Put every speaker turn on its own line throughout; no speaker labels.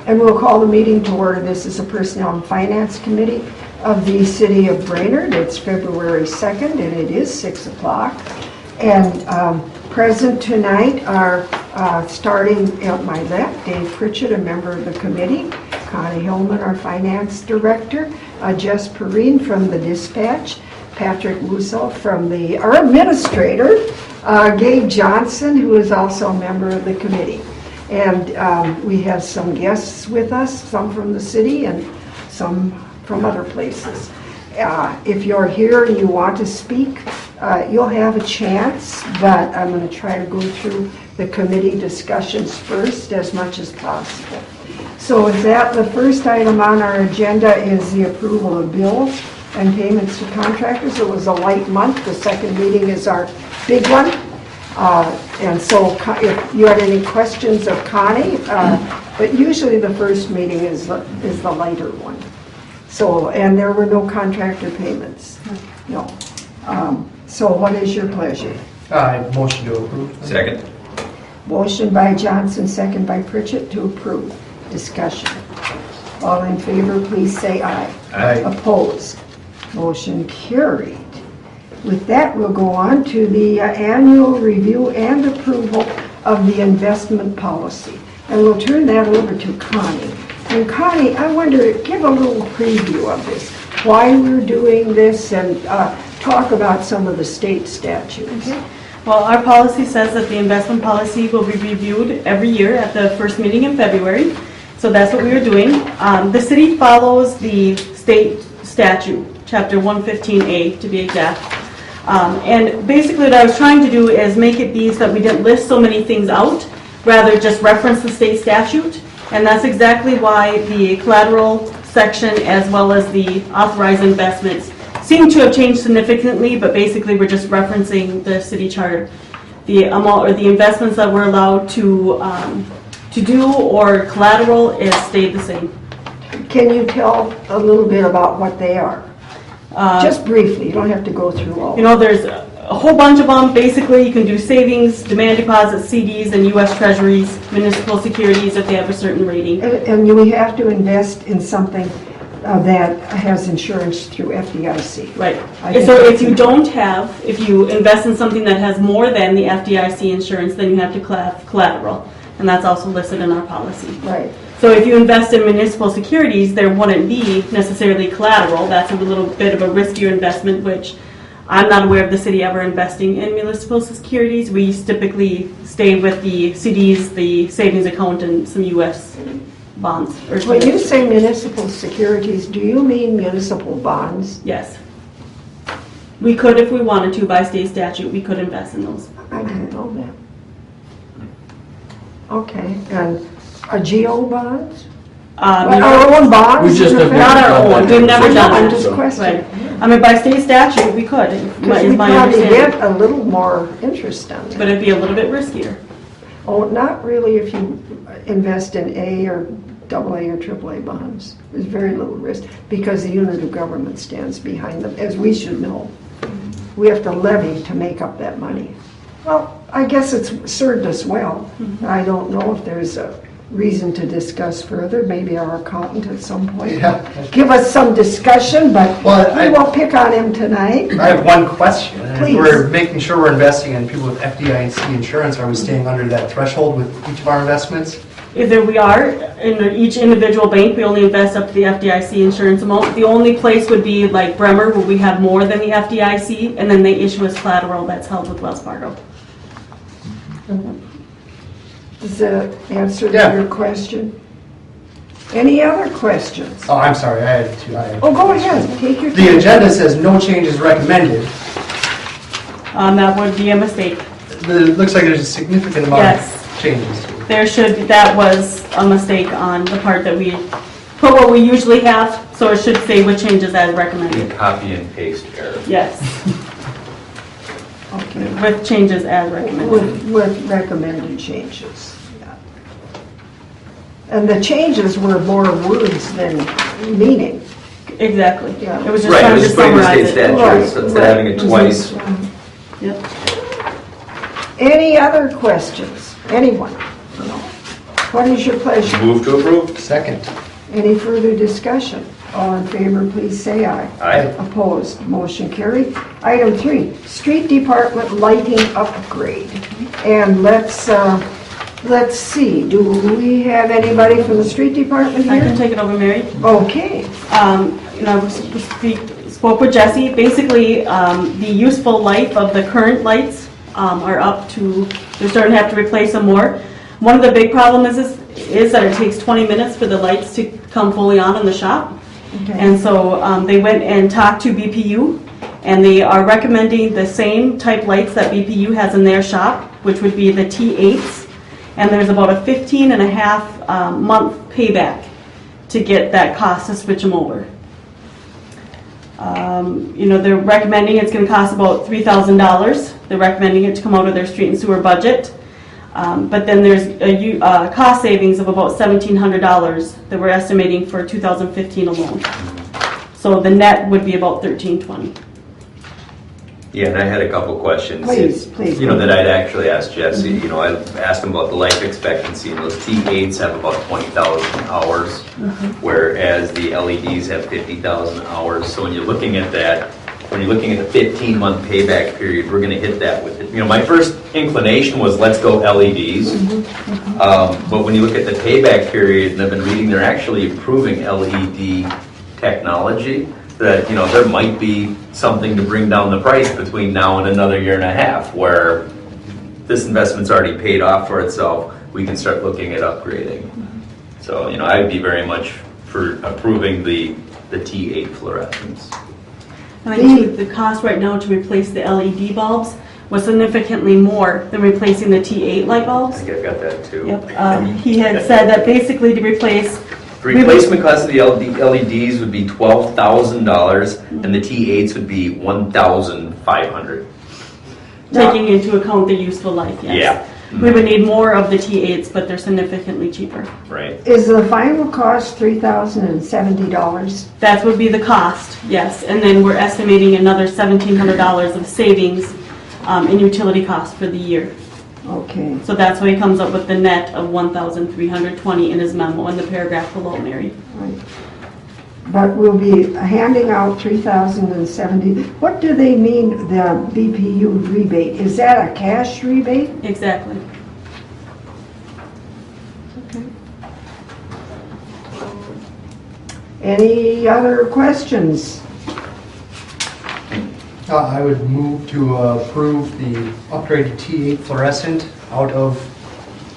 And we'll call the meeting to order. This is the Personnel and Finance Committee of the City of Brainerd. It's February 2nd and it is 6 o'clock. And present tonight are, starting at my left, Dave Pritchett, a member of the committee, Connie Hillman, our Finance Director, Jess Perrine from the Dispatch, Patrick Musso from our Administrator, Gabe Johnson, who is also a member of the committee. And we have some guests with us, some from the city and some from other places. If you're here and you want to speak, you'll have a chance, but I'm going to try to go through the committee discussions first as much as possible. So with that, the first item on our agenda is the approval of bills and payments to contractors. It was a light month. The second meeting is our big one. And so if you had any questions of Connie, but usually the first meeting is the lighter one. So, and there were no contractor payments. No. So what is your pleasure?
Motion to approve.
Second.
Motion by Johnson, second by Pritchett to approve. Discussion. All in favor, please say aye.
Aye.
Opposed? Motion carried. With that, we'll go on to the annual review and approval of the investment policy. And we'll turn that over to Connie. And Connie, I wonder, give a little preview of this, why we're doing this, and talk about some of the state statutes.
Okay. Well, our policy says that the investment policy will be reviewed every year at the first meeting in February. So that's what we are doing. The city follows the state statute, Chapter 115A to be exact. And basically what I was trying to do is make it be so that we didn't list so many things out, rather just reference the state statute. And that's exactly why the collateral section as well as the authorized investments seem to have changed significantly, but basically we're just referencing the city charter. The amount or the investments that we're allowed to do or collateral is stayed the same.
Can you tell a little bit about what they are? Just briefly, you don't have to go through all.
You know, there's a whole bunch of them. Basically, you can do savings, demand deposits, CDs, and U.S. Treasuries, municipal securities if they have a certain rating.
And we have to invest in something that has insurance through FDIC.
Right. So if you don't have, if you invest in something that has more than the FDIC insurance, then you have to collateral. And that's also listed in our policy.
Right.
So if you invest in municipal securities, there wouldn't be necessarily collateral. That's a little bit of a riskier investment, which I'm not aware of the city ever investing in municipal securities. We typically stay with the CDs, the savings account, and some U.S. bonds.
When you say municipal securities, do you mean municipal bonds?
Yes. We could, if we wanted to, by state statute, we could invest in those.
I didn't know that. Okay, and GO bonds? Our own bonds?
We just have
not our own. We've never done
I'm
that.
just questioning.
Right. I mean, by state statute, we could.
Because we probably get a little more interest on that.
But it'd be a little bit riskier.
Oh, not really if you invest in A or AA or AAA bonds. There's very little risk because the unit of government stands behind them, as we should know. We have to levy to make up that money. Well, I guess it's served us well. I don't know if there's a reason to discuss further. Maybe our accountant at some point will give us some discussion, but we won't pick on him tonight.
I have one question.
Please.
We're making sure we're investing in people with FDIC insurance. Are we staying under that threshold with each of our investments?
Either we are, in each individual bank, we only invest up to the FDIC insurance amount. The only place would be like Brainerd, where we have more than the FDIC, and then they issue us collateral that's held with Wells Fargo.
Does that answer your question? Any other questions?
Oh, I'm sorry. I had two.
Go ahead. Take your time.
The agenda says no changes recommended.
That would be a mistake.
It looks like there's a significant amount of changes.
There should be, that was a mistake on the part that we put what we usually have, so it should say with changes as recommended.
Copy and paste error.
Yes.
Okay.
With changes as recommended.
With recommended changes. Yeah. And the changes were more words than meaning.
Exactly.
Yeah.
It was just
Right, it
trying
was
to
just putting the
summarize
state
it.
statute instead of having it twice.
Yep.
Any other questions? Anyone? No. What is your pleasure?
Move to approve.
Second.
Any further discussion? All in favor, please say aye.
Aye.
Opposed, motion carried. Item 3, street department lighting upgrade. And let's see, do we have anybody from the street department
I can
here?
take it over, Mary.
Okay,
Spoke with Jesse. Basically, the useful life of the current lights are up to, they're starting to have to replace them more. One of the big problems is that it takes 20 minutes for the lights to come fully on in the shop.
okay.
And so they went and talked to BPU, and they are recommending the same type lights that BPU has in their shop, which would be the T8s. And there's about a 15.5 month payback to get that cost to switch them over. They're recommending it's going to cost about $3,000. They're recommending it to come out of their street and sewer budget. But then there's a cost savings of about $1,700 that we're estimating for 2015 alone. So the net would be about $1,320.
Yeah, and I had a couple questions.
Please, please.
That I'd actually asked Jesse. I asked him about the life expectancy, and those T8s have about 20,000 hours, whereas the LEDs have 50,000 hours. So when you're looking at that, when you're looking at the 15-month payback period, we're going to hit that with it. My first inclination was let's go LEDs, but when you look at the payback period, and I've been reading, they're actually improving LED technology. That there might be something to bring down the price between now and another year and a half, where this investment's already paid off for itself. We can start looking at upgrading. So I'd be very much for approving the T8 fluorescents.
I think the cost right now to replace the LED bulbs was significantly more than replacing the T8 light
I
bulbs.
think I've got that too.
Yep. He had said that basically to replace
The replacement cost of the LEDs would be $12,000, and the T8s would be $1,500.
taking into account the useful life, yes.
Yeah.
We would need more of the T8s, but they're significantly cheaper.
Right.
Is the final cost $3,070?
That would be the cost, yes. And then we're estimating another $1,700 of savings in utility costs for the year.
Okay.
So that's why he comes up with the net of $1,320 in his memo in the paragraph below, Mary.
Right. But we'll be handing out $3,070. What do they mean, the BPU rebate? Is that a cash rebate?
Exactly.
Okay. Any other questions?
I would move to approve the upgraded T8 fluorescent out of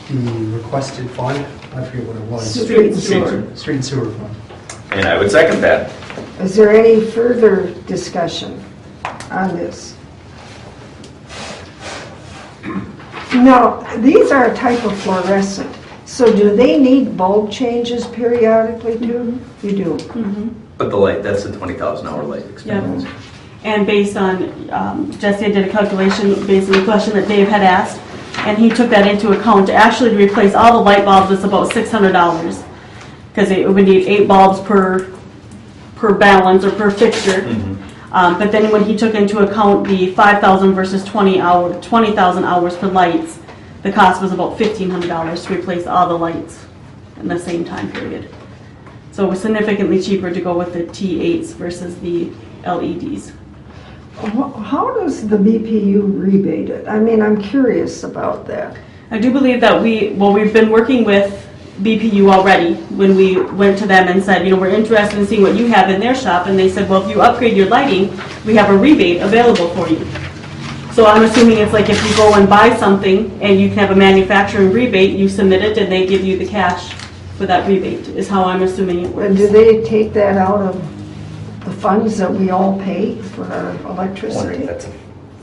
the requested fund. I forget what it was.
Street and sewer.
Street and sewer fund.
And I would second that.
Is there any further discussion on this? Now, these are a type of fluorescent, so do they need bulb changes periodically too? You do?
But the light, that's the 20,000 hour life expectancy.
Yep. And based on, Jesse did a calculation based on the question that Dave had asked, and he took that into account. Actually, to replace all the light bulbs, it's about $600, because it would need 8 bulbs per balance or per fixture. But then when he took into account the 5,000 versus 20,000 hours for lights, the cost was about $1,500 to replace all the lights in the same time period. So it was significantly cheaper to go with the T8s versus the LEDs.
How does the BPU rebate it? I mean, I'm curious about that.
I do believe that we've been working with BPU already when we went to them and said, we're interested in seeing what you have in their shop, and they said, well, if you upgrade your lighting, we have a rebate available for you. So I'm assuming it's like if you go and buy something and you can have a manufacturing rebate, you submit it and they give you the cash for that rebate, is how I'm assuming it works.
And do they take that out of the funds that we all pay for our electricity?
That's a
Or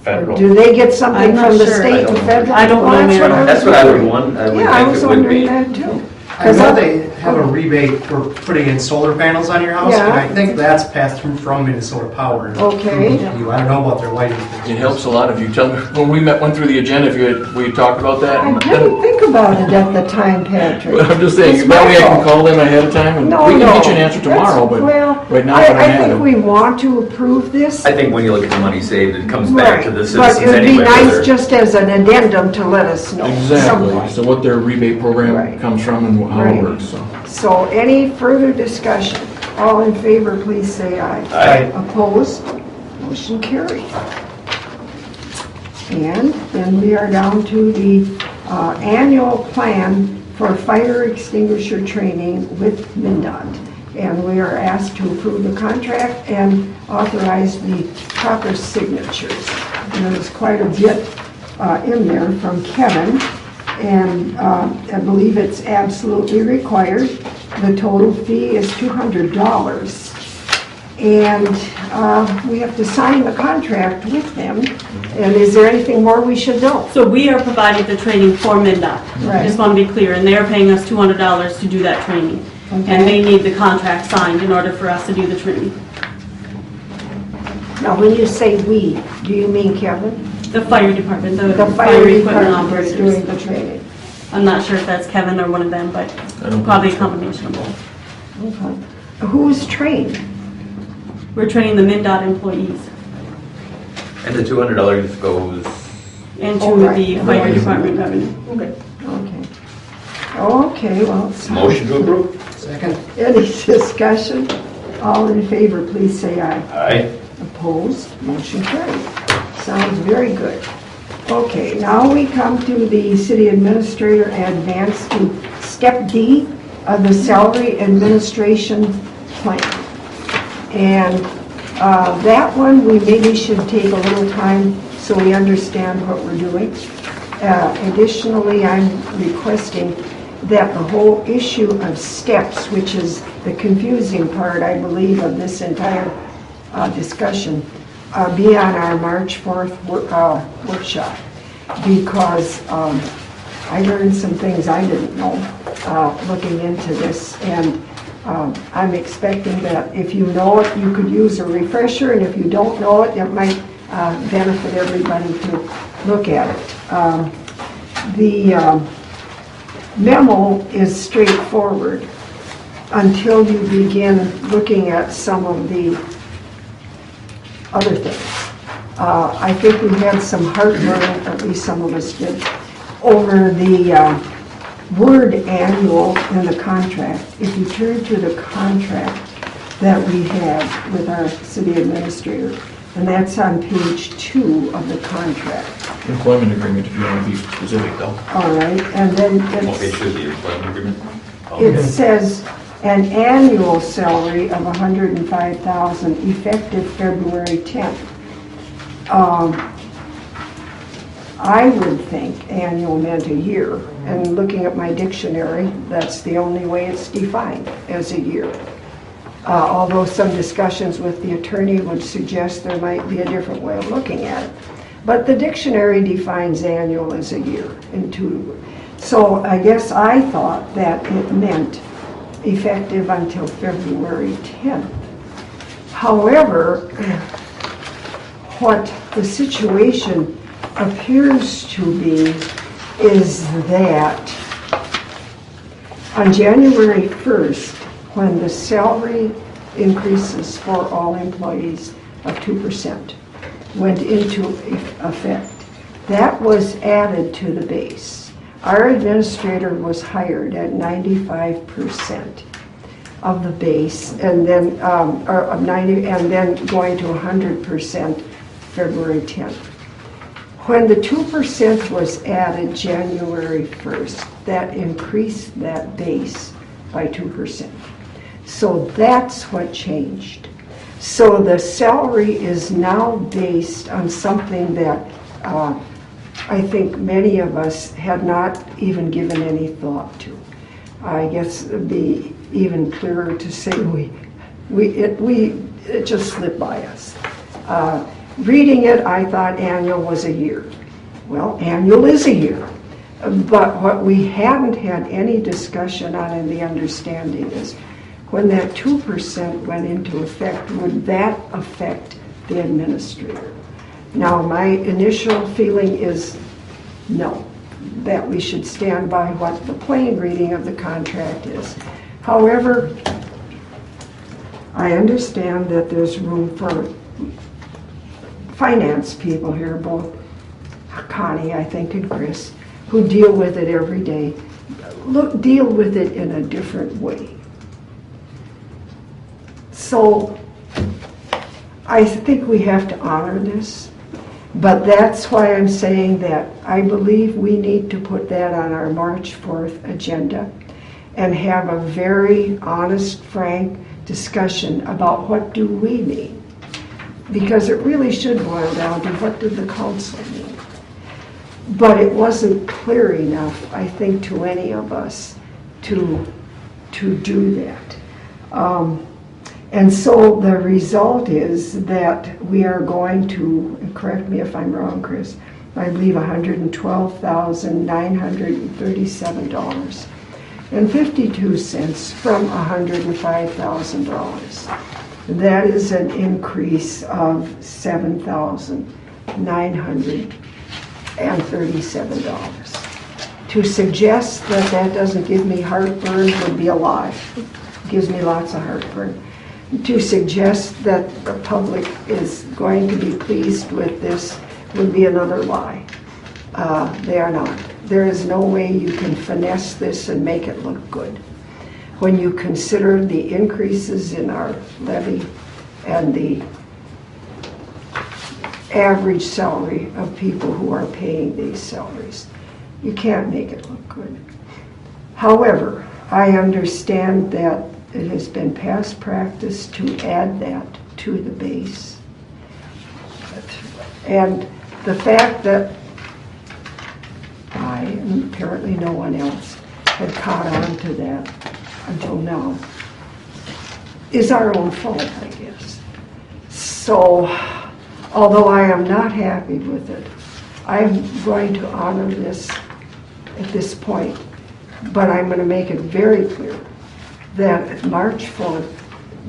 federal.
do they get something
I'm not
from the
sure.
state
I
to
don't know.
federal?
I don't know,
Well,
Mary.
That's what I would want. I would
Yeah, I
think
was
it would
wondering
be.
that too.
I know they have a rebate for putting in solar panels on your house,
Yeah.
and I think that's passed through from Minnesota Power.
Okay.
You, I don't know about their lighting.
It helps a lot if you tell me, when we went through the agenda, if you had, we talked about that.
I
and
didn't think about it at the time, Patrick.
But I'm just saying,
It's
that
my
way I can
fault.
call them ahead of time and
No,
we can
no.
get you an answer tomorrow, but
Well,
right now I don't
I
have
think
it.
we want to approve this.
I think when you look at the money saved, it comes back to the
But
citizens
it would be
anyway.
nice
whether-
just as an addendum to let us know.
Exactly,
somewhat.
so what their rebate program
Right.
comes from and how
Right.
it works, so.
So any further discussion? All in favor, please say aye.
Aye.
Opposed? Motion carried. And then we are down to the annual plan for fire extinguisher training with MnDOT. And we are asked to approve the contract and authorize the proper signatures. And there's quite a bit in there from Kevin, and I believe it's absolutely required. The total fee is $200. And we have to sign the contract with them. And is there anything more we should know?
So we are providing the training for MnDOT.
Right.
I just want to be clear, and they're paying us $200 to do that training.
Okay.
And they need the contract signed in order for us to do the training.
Now, when you say "we," do you mean Kevin?
The fire department, the
The
fire equipment
department is doing
operators.
the training.
I'm not sure if that's Kevin or one of them, but
I don't
probably a
think so.
combination of both.
Okay. Who's trained?
We're training the MnDOT employees
And the $200 goes,
into
Oh, right.
the fire department revenue.
Okay. Okay, well, it's...
motion to approve?
Second?
Any discussion? All in favor, please say aye.
Aye.
Opposed? Motion carried. Sounds very good. Okay, now we come to the city administrator advance to step D of the salary administration plan. And that one, we maybe should take a little time so we understand what we're doing. Additionally, I'm requesting that the whole issue of steps, which is the confusing part, I believe, of this entire discussion, be on our March 4th workshop, because I learned some things I didn't know looking into this, and I'm expecting that if you know it, you could use a refresher, and if you don't know it, it might benefit everybody to look at it. The memo is straightforward until you begin looking at some of the other things. I think we had some heartburn, at least some of us did, over the word annual in the contract. If you turn to the contract that we had with our city administrator, and that's on page 2 of the contract.
Employment agreement, if you want to be specific though.
All right, and then
Okay, it should be employment agreement.
it says an annual salary of $105,000 effective February 10th. I would think annual meant a year, and looking at my dictionary, that's the only way it's defined, as a year. Although some discussions with the attorney would suggest there might be a different way of looking at it. But the dictionary defines annual as a year in 2. So I guess I thought that it meant effective until February 10th. However, what the situation appears to be is that on January 1st, when the salary increases for all employees of 2% went into effect, that was added to the base. Our administrator was hired at 95% of the base, and then or of 90, and then going to 100% February 10th. When the 2% was added January 1st, that increased that base by 2%. So that's what changed. So the salary is now based on something that I think many of us had not even given any thought to. I guess it'd be even clearer to say it just slipped by us. Reading it, I thought annual was a year. Well, annual is a year. But what we haven't had any discussion on and the understanding is when that 2% went into effect, would that affect the administrator? Now, my initial feeling is no, that we should stand by what the plain reading of the contract is. However, I understand that there's room for finance people here, both Connie, I think, and Chris, who deal with it every day. Deal with it in a different way. So I think we have to honor this, but that's why I'm saying that I believe we need to put that on our March 4th agenda and have a very honest, frank discussion about what do we need. Because it really should boil down to what did the council need. But it wasn't clear enough, I think, to any of us to do that. And so the result is that we are going to, and correct me if I'm wrong, Chris, I believe $112,937.52 from $105,000. That is an increase of $7,937. To suggest that that doesn't give me heartburn would be a lie. It gives me lots of heartburn. To suggest that the public is going to be pleased with this would be another lie. They are not. There is no way you can finesse this and make it look good. When you consider the increases in our levy and the average salary of people who are paying these salaries, you can't make it look good. However, I understand that it has been past practice to add that to the base. And the fact that I, and apparently no one else, had caught on to that until now is our own fault, I guess. So, although I am not happy with it, I'm going to honor this at this point, but I'm going to make it very clear that at March 4th,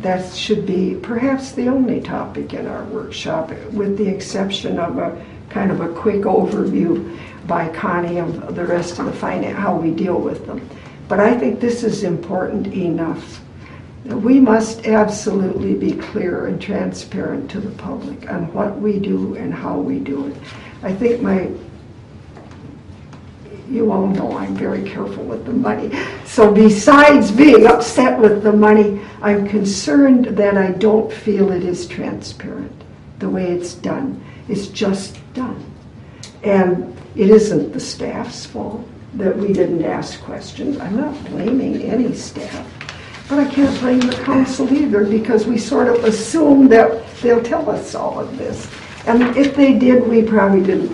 that should be perhaps the only topic in our workshop, with the exception of a kind of a quick overview by Connie of the rest of the finance, how we deal with them. But I think this is important enough. We must absolutely be clear and transparent to the public on what we do and how we do it. I think you all know I'm very careful with the money. So besides being upset with the money, I'm concerned that I don't feel it is transparent the way it's done. It's just done. And it isn't the staff's fault that we didn't ask questions. I'm not blaming any staff. But I can't blame the council either, because we sort of assume that they'll tell us all of this. And if they did, we probably didn't.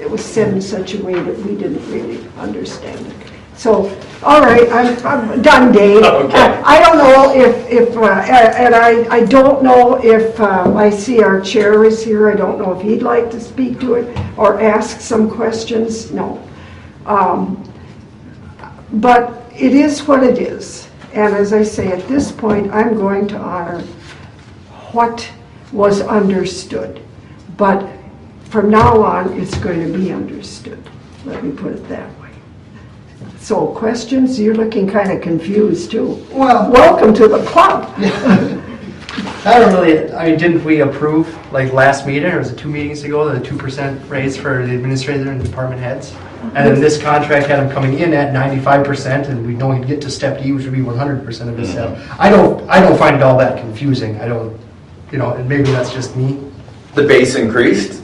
It was said in such a way that we didn't really understand it. So, all right, I'm done, Dave.
Okay.
I don't know and I don't know if I see our chair is here. I don't know if he'd like to speak to it or ask some questions. No. But it is what it is. And as I say, at this point, I'm going to honor what was understood. But from now on, it's going to be understood. Let me put it that way. So, questions? You're looking kind of confused, too.
Well,
welcome to the club.
I don't really, didn't we approve, like last meeting, or was it 2 meetings ago, the 2% raise for the administrator and department heads? And then this contract had him coming in at 95%, and we know he'd get to step D, which would be 100% of his salary. I don't find it all that confusing. I don't, and maybe that's just me.
The base increased.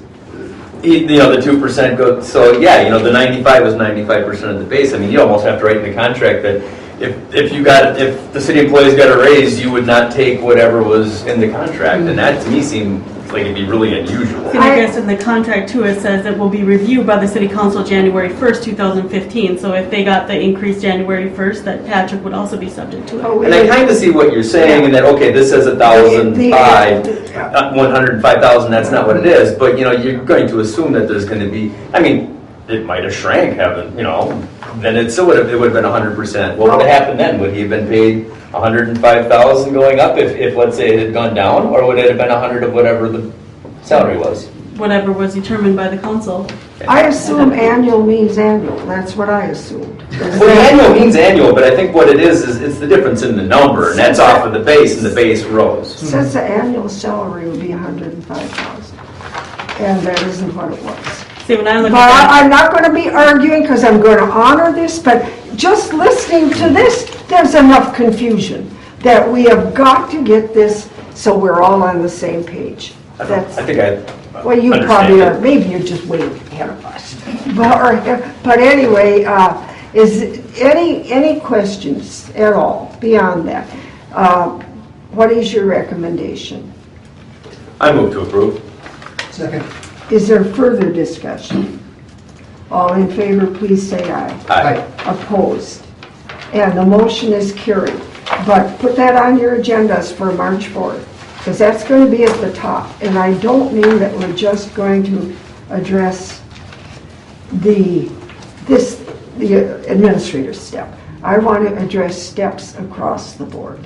The 2% goes, so yeah, the 95 is 95% of the base. I mean, you almost have to write in the contract that if the city employees got a raise, you would not take whatever was in the contract, and that to me seemed like it'd be really unusual.
And I guess in the contract too, it says it will be reviewed by the city council January 1st, 2015. So if they got the increase January 1st, that Patrick would also be subject to it.
And I kind of see what you're saying, and that okay, this says 1,005, 105,000. That's not what it is, but you're going to assume that there's going to be. I mean, it might have shrank, having, then it still would have been 100%. What would have happened then? Would he have been paid 105,000 going up if let's say it had gone down, or would it have been 100 of whatever the salary was?
Whatever was determined by the council.
I assume annual means annual, that's what I assumed.
Well, the annual means annual, but I think what it is it's the difference in the number, and that's off of the base, and the base rose.
Since the annual salary would be 105,000, and that isn't what it was.
See, when I look
But
at
I'm not going to be arguing because I'm going to honor this, but just listening to this, there's enough confusion that we have got to get this so we're all on the same page.
I think I
Well, you
understand
probably
it.
are, maybe you're just way ahead of us. But anyway, is any questions at all beyond that? What is your recommendation?
I move to approve.
Second.
Is there further discussion? All in favor, please say aye.
Aye.
Opposed? And the motion is carried. But put that on your agendas for March 4th, because that's going to be at the top. And I don't mean that we're just going to address the administrator's step. I want to address steps across the board.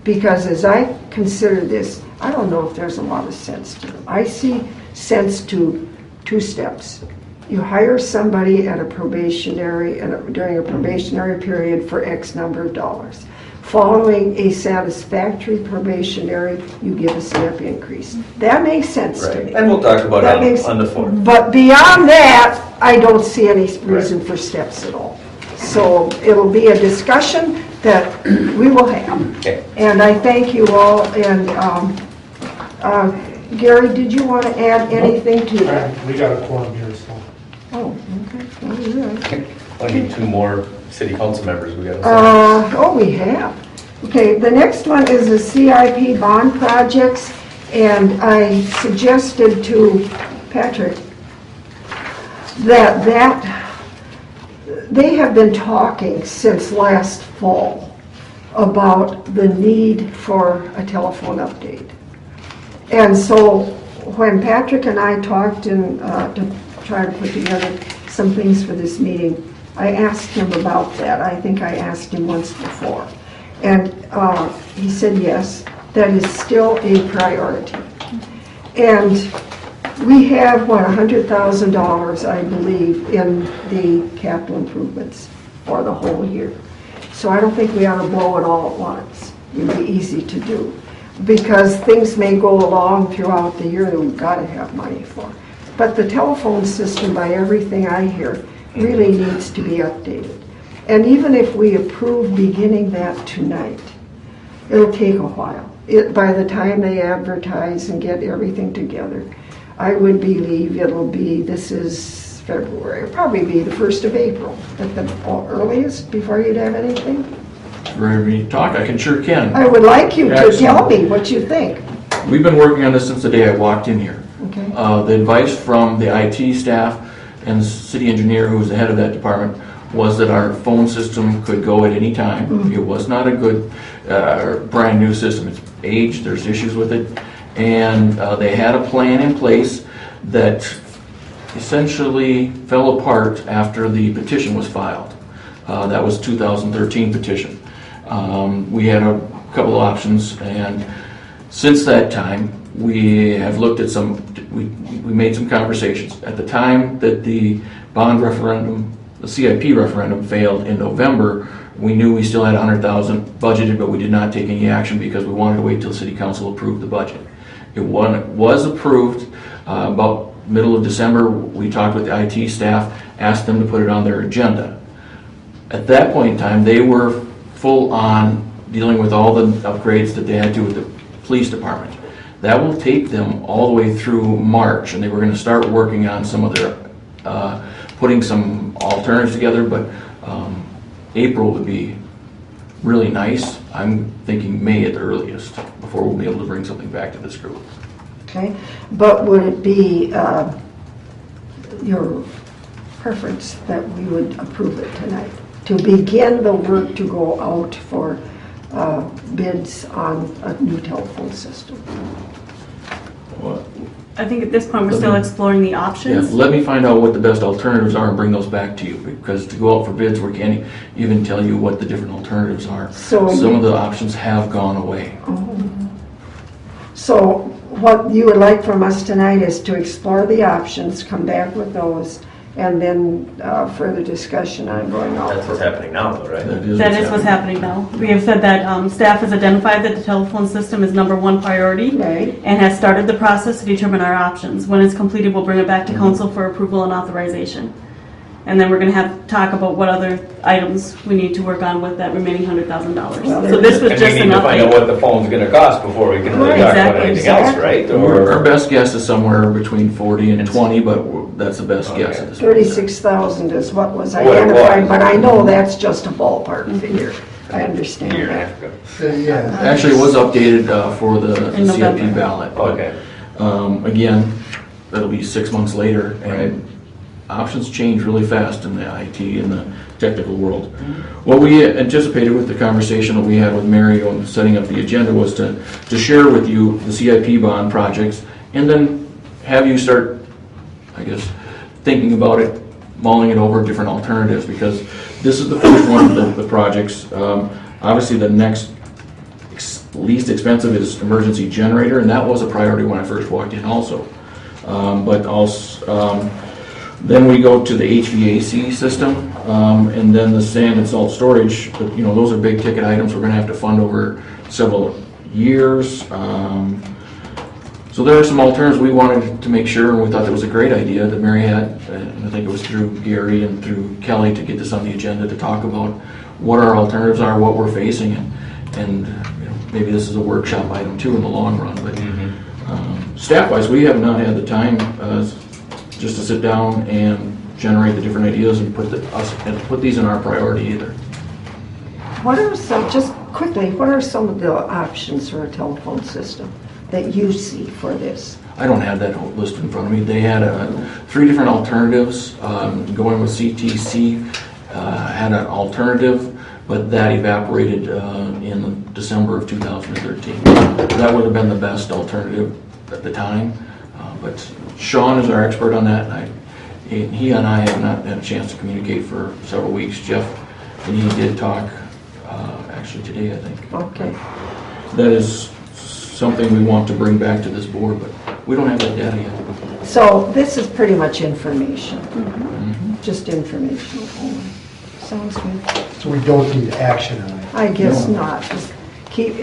Because as I consider this, I don't know if there's a lot of sense to them. I see sense to two steps. You hire somebody at a during a probationary period for X number of dollars. Following a satisfactory probationary, you give a step increase. That makes sense to me.
And we'll talk about
That
it
makes-
on the floor.
But beyond that, I don't see any reason for steps at all. So it'll be a discussion that we will have.
Okay.
And I thank you all. And Gary, did you want to add anything to that?
We got a quorum here, so.
Oh, okay. Well, yeah.
I need 2 more city council members we got to
We have. Okay, the next one is the CIP bond projects, and I suggested to Patrick that they have been talking since last fall about the need for a telephone update. And so when Patrick and I talked to try to put together some things for this meeting, I asked him about that. I think I asked him once before. And he said yes, that is still a priority. And we have, $100,000, I believe, in the capital improvements for the whole year. So I don't think we ought to blow it all at once. It would be easy to do. Because things may go along throughout the year that we've got to have money for. But the telephone system, by everything I hear, really needs to be updated. And even if we approve beginning that tonight, it'll take a while. By the time they advertise and get everything together, I would believe this is February, it'll probably be the 1st of April at the earliest before you'd have anything.
Ready for me to talk? I sure can.
I would like you to
Excellent.
tell me what you think.
We've been working on this since the day I walked in here.
Okay.
The advice from the IT staff and the city engineer, who was the head of that department, was that our phone system could go at any time. It was not a good, brand new system. It's aged, there's issues with it. And they had a plan in place that essentially fell apart after the petition was filed. That was 2013 petition. We had a couple of options, and since that time, we have looked at we made some conversations. At the time that the bond referendum, the CIP referendum failed in November, we knew we still had $100,000 budgeted, but we did not take any action because we wanted to wait till City Council approved the budget. It was approved about middle of December. We talked with the IT staff, asked them to put it on their agenda. At that point in time, they were full on dealing with all the upgrades that they had to with the police department. That will take them all the way through March, and they were going to start working on some of their, putting some alternatives together, but April would be really nice. I'm thinking May at the earliest, before we'll be able to bring something back to this group.
Okay, but would it be your preference that we would approve it tonight? To begin the work to go out for bids on a new telephone system?
Well,
I think at this point, we're still exploring the
Yeah,
options.
let me find out what the best alternatives are and bring those back to you, because to go out for bids, we can't even tell you what the different alternatives are.
So-
Some of the options have gone away.
So what you would like from us tonight is to explore the options, come back with those, and then further discussion on going out.
That's what's happening now, though, right?
That is what's happening now. We have said that staff has identified that the telephone system is #1 priority
Right.
and has started the process to determine our options. When it's completed, we'll bring it back to council for approval and authorization. And then we're going to have talk about what other items we need to work on with that remaining $100,000.
Well,
So this was
And
just
we
an
need to find out
update.
what the phone's gonna cost before we can really
Right,
talk about
exactly,
anything else,
exactly.
right?
Our
Or,
best guess is somewhere between 40 and 20, but that's the best guess
Okay.
at this point.
36,000 is what was
What it was.
identified, but I know that's just a ballpark figure. I understand
year and a
that.
half ago.
Yeah.
Actually, it was updated for the
In
CIP
November.
ballot.
Okay.
Again, that'll be 6 months later,
Right.
and options change really fast in the IT and the technical world. What we anticipated with the conversation that we had with Mary on setting up the agenda was to share with you the CIP bond projects, and then have you start, I guess, thinking about it, mulling it over, different alternatives, because this is the first one of the projects. Obviously, the next least expensive is emergency generator, and that was a priority when I first walked in also. But also, then we go to the HVAC system, and then the sand and salt storage. But you know, those are big ticket items we're going to have to fund over several years. So there are some alternatives we wanted to make sure, and we thought that was a great idea that Mary had, and I think it was through Gary and through Kelly to get this on the agenda to talk about what our alternatives are, what we're facing, and you know, maybe this is a workshop item too in the long run. But staff-wise, we have not had the time just to sit down and generate the different ideas and put these in our priority either.
What are some, just quickly, what are some of the options for a telephone system that you see for this?
I don't have that whole list in front of me. They had 3 different alternatives. Going with CTC had an alternative, but that evaporated in December of 2013. That would have been the best alternative at the time. But Sean is our expert on that, and he and I have not had a chance to communicate for several weeks. Jeff and he did talk actually today, I think.
Okay.
That is something we want to bring back to this board, but we don't have that data yet.
So this is pretty much information, just informational only. Sounds good.
So we don't need action on it.
I guess not. Just keep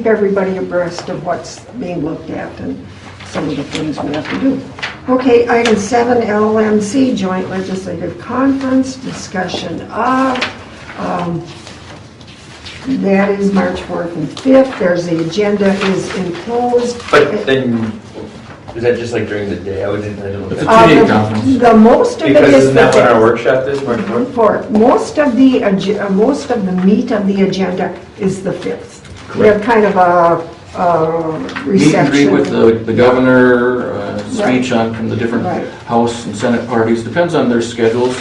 everybody abreast of what's being looked at and some of the things we have to do. Okay, item 7, LMC, Joint Legislative Conference, discussion of, that is March 4th and 5th. There's the agenda is enclosed.
But then, is that just like during the day? I didn't know
It's a
that.
2-day conference.
The most of it
Because
is
isn't that
the
when our workshop is, March 4th?
for most of the meat of the agenda is the 5th. We have kind of a
Meet and greet
reception.
with the governor, speech on from the different
Right.
House and Senate parties, depends on their schedules.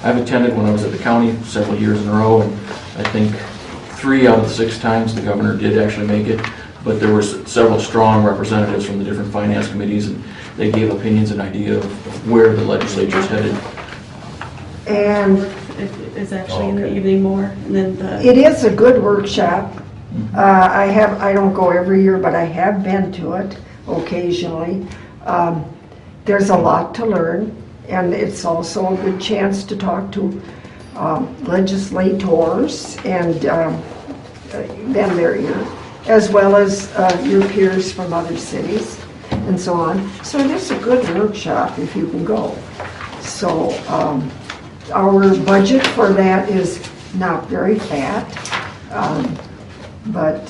I've attended when I was at the county several years in a row, and I think 3 out of the 6 times the governor did actually make it, but there were several strong representatives from the different finance committees, and they gave opinions and idea of where the legislature's headed.
And
It's actually in the evening more, and then the,
it is a good workshop. I don't go every year, but I have been to it occasionally. There's a lot to learn, and it's also a good chance to talk to legislators and them their ear, as well as your peers from other cities and so on. So it is a good workshop if you can go. So our budget for that is not very fat, but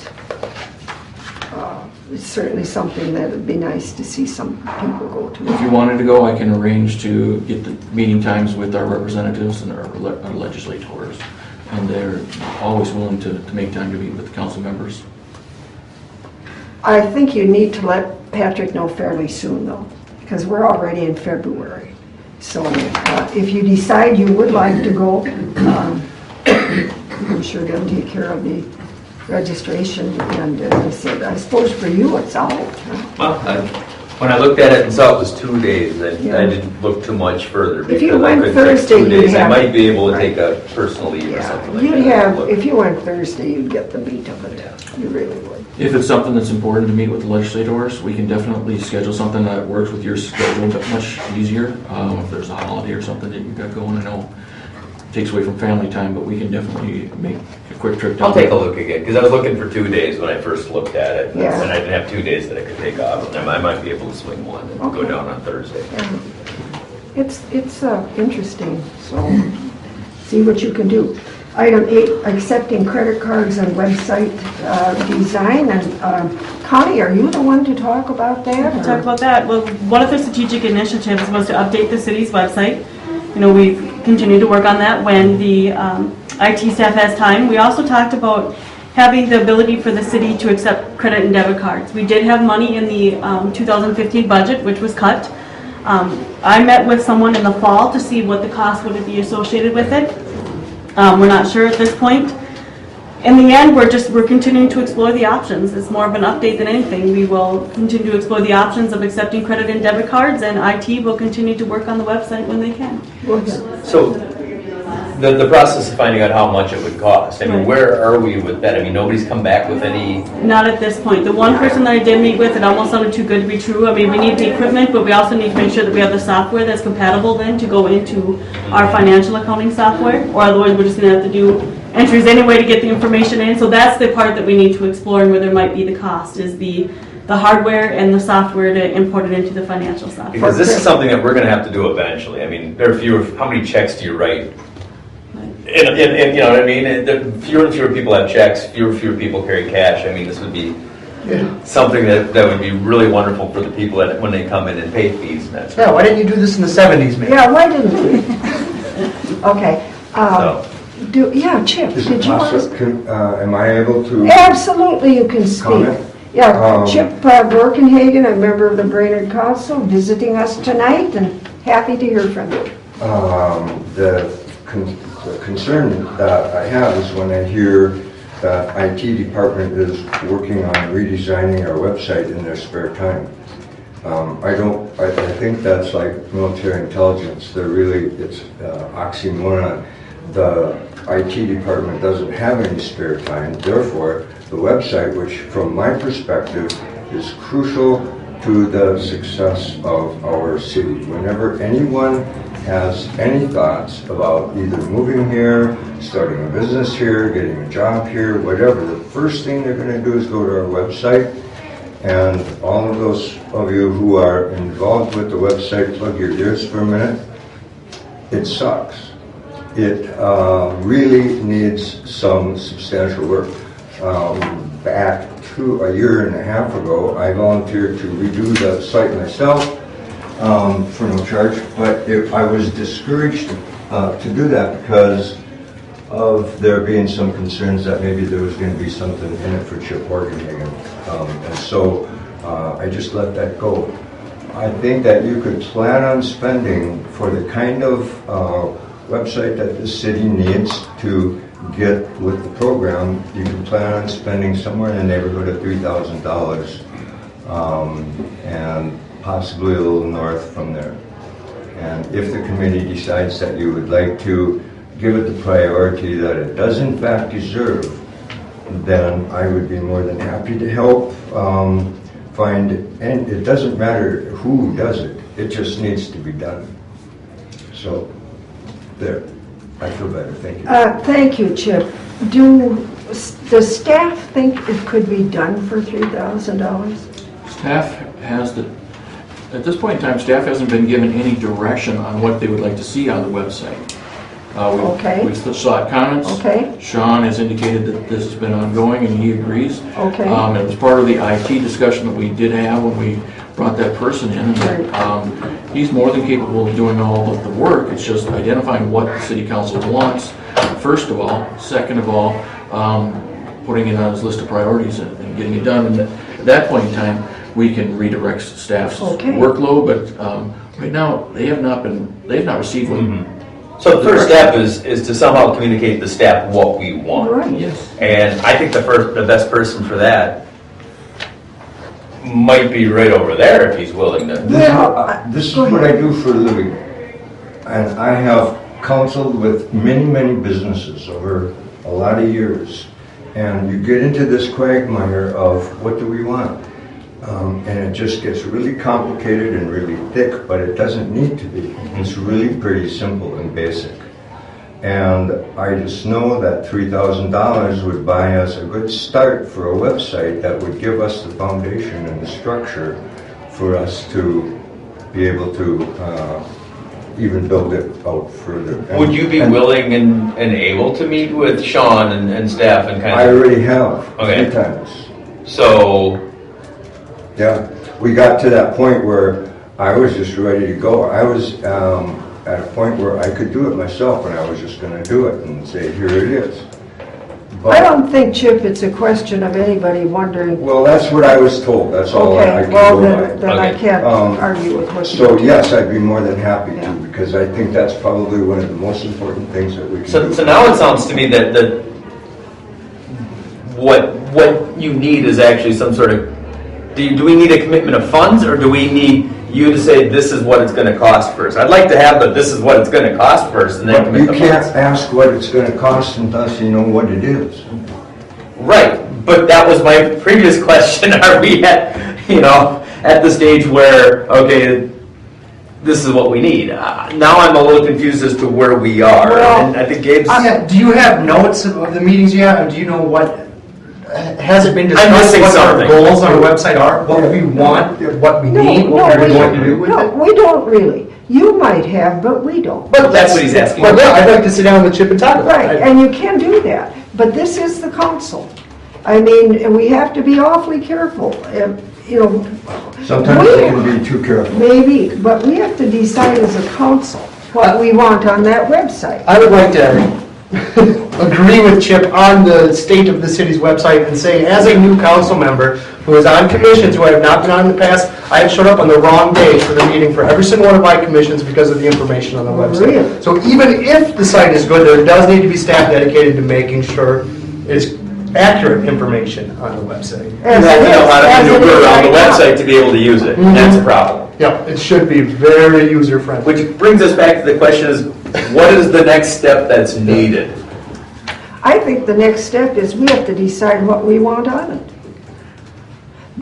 it's certainly something that would be nice to see some people go to.
If you wanted to go, I can arrange to get the meeting times with our representatives and our legislators, and they're always willing to make time to meet with the council members.
I think you need to let Patrick know fairly soon, though, because we're already in February. So if you decide you would like to go, I'm sure they'll take care of the registration. And as I said, I suppose for you it's out. Huh?
Well, When I looked at it and saw it was 2 days, I
Yeah.
didn't look too much further.
If you
because I
went
could take
Thursday,
2
you'd
days. I
have-
might be able to
Right.
take a personal leave or
Yeah,
something like
you'd
that.
have,
Look.
if you went Thursday, you'd get the meat of it. You really would.
If it's something that's important to meet with the legislators, we can definitely schedule something that works with your schedule, but much easier. If there's a holiday or something that you've got going, I know it takes away from family time, but we can definitely make a quick trip down.
I'll take a look again, because I was looking for 2 days when I first looked at it.
Yeah.
And I didn't have 2 days that I could take off, and I might be able to swing one and go
Okay.
down on Thursday.
It's interesting, so see what you can do. Item 8, accepting credit cards and website design. And Connie, are you the one to talk about that? or-
Talk about that. Well, one of the strategic initiatives was to update the city's website. You know, we've continued to work on that when the IT staff has time. We also talked about having the ability for the city to accept credit and debit cards. We did have money in the 2015 budget, which was cut. I met with someone in the fall to see what the cost would be associated with it. We're not sure at this point. In the end, we're continuing to explore the options. It's more of an update than anything. We will continue to explore the options of accepting credit and debit cards, and IT will continue to work on the website when they can.
So, the process of finding out how much it would cost, I mean,
Right.
where are we with that? I mean, nobody's come back with any,
Not at this point. The one person that I did meet with, it almost sounded too good to be true. I mean, we need the equipment, but we also need to make sure that we have the software that's compatible then to go into our financial accounting software, or otherwise we're just gonna have to do entries anyway to get the information in. So that's the part that we need to explore and where there might be the cost, is the hardware and the software to import it into the financial software.
because this is something that we're gonna have to do eventually. I mean, there are fewer, how many checks do you write? And you know what I mean? Fewer and fewer people have checks, fewer and fewer people carry cash. I mean, this would be something that would be really wonderful for the people that, when they come in and pay fees and that sort
Yeah, why didn't you do this in the 70s, maybe?
Yeah, why didn't we? Okay.
So,
Chip,
Is
did
it
you want
possible,
to?
am I able to
Absolutely, you can speak.
comment?
Yeah, Chip Borkenhagen, a member of the Brainerd Council, visiting us tonight, and happy to hear from you.
The concern that I have is when I hear that IT department is working on redesigning our website in their spare time. I think that's like military intelligence. It's oxymoron. The IT department doesn't have any spare time. Therefore, the website, which from my perspective is crucial to the success of our city. Whenever anyone has any thoughts about either moving here, starting a business here, getting a job here, whatever, the first thing they're going to do is go to our website. And all of those of you who are involved with the website, plug your ears for a minute. It sucks. It really needs some substantial work. Back to a year and a half ago, I volunteered to redo the site myself for no charge, but I was discouraged to do that because of there being some concerns that maybe there was going to be something in it for Chip Borgenhagen. And so I just let that go. I think that you could plan on spending for the kind of website that the city needs to get with the program, you can plan on spending somewhere in the neighborhood of $3,000 and possibly a little north from there. And if the committee decides that you would like to give it the priority that it does in fact deserve, then I would be more than happy to help find, and it doesn't matter who does it, it just needs to be done. So, there. I feel better, thank you.
Thank you, Chip. Does staff think it could be done for $3,000?
Staff has at this point in time, staff hasn't been given any direction on what they would like to see on the website.
Okay.
We've sought comments.
Okay.
Sean has indicated that this has been ongoing and he agrees.
Okay.
It was part of the IT discussion that we did have when we brought that person in.
Right.
He's more than capable of doing all of the work. It's just identifying what the city council wants, first of all. Second of all, putting it on his list of priorities and getting it done. And at that point in time, we can redirect staff's workload. But right now, they have not received one.
So the first step is to somehow communicate to the staff what we want.
Right.
Yes.
And I think the best person for that might be right over there if he's willing to.
This is what I do for a living. And I have counseled with many, many businesses over a lot of years. And you get into this quagmire of what do we want? And it just gets really complicated and really thick, but it doesn't need to be. It's really pretty simple and basic. And I just know that $3,000 would buy us a good start for a website that would give us the foundation and the structure for us to be able to even build it out further.
Would you be willing and able to meet with Sean and staff and kind
I
of?
already have,
Okay.
3 times.
So,
Yeah, we got to that point where I was just ready to go. I was at a point where I could do it myself, and I was just going to do it and say, here it is. But,
I don't think, Chip, it's a question of anybody wondering,
well, that's what I was told. That's all I
okay,
can
well,
go
then I
Okay.
can't
Um,
argue with what
So
you...
yes, I'd be more than happy
Yeah.
to, because I think that's probably one of the most important things that we can
so,
do.
so now it sounds to me that what you need is actually some sort of, do we need a commitment of funds, or do we need you to say this is what it's going to cost first? I'd like to have, but this is what it's going to cost first, and then
But
commit
you
the
can't
funds.
ask what it's going to cost unless you know what it is.
Right, but that was my previous question. Are we at the stage where, okay, this is what we need? Now I'm a little confused as to where we are,
Well,
and I think Gabe's.
Yeah, do you have notes of the meetings you have, and do you know what, has it been discussed
missing
what our
something.
goals on our website are, what we want, what we need, what we're going to do with
No,
it?
we don't really. You might have, but we don't.
But
That's what he's asking.
Well, yeah, I'd like to sit down with Chip and talk about
Right,
it.
and you can do that, but this is the council. I mean, and we have to be awfully careful,
Sometimes you can be too careful.
maybe, but we have to decide as a council what we want on that website.
I would like to agree with Chip on the state of the city's website and say, as a new council member who is on commissions who I have not been on in the past, I have showed up on the wrong day for the meeting for every single one of my commissions because of the information on the website.
Really?
So even if the site is good, there does need to be staff dedicated to making sure it's accurate information on the website.
You have to know how to maneuver around the website to be able to use it.
Mhm.
That's a problem.
Yeah, it should be very user-friendly.
Which brings us back to the question is, what is the next step that's needed?
I think the next step is we have to decide what we want on it.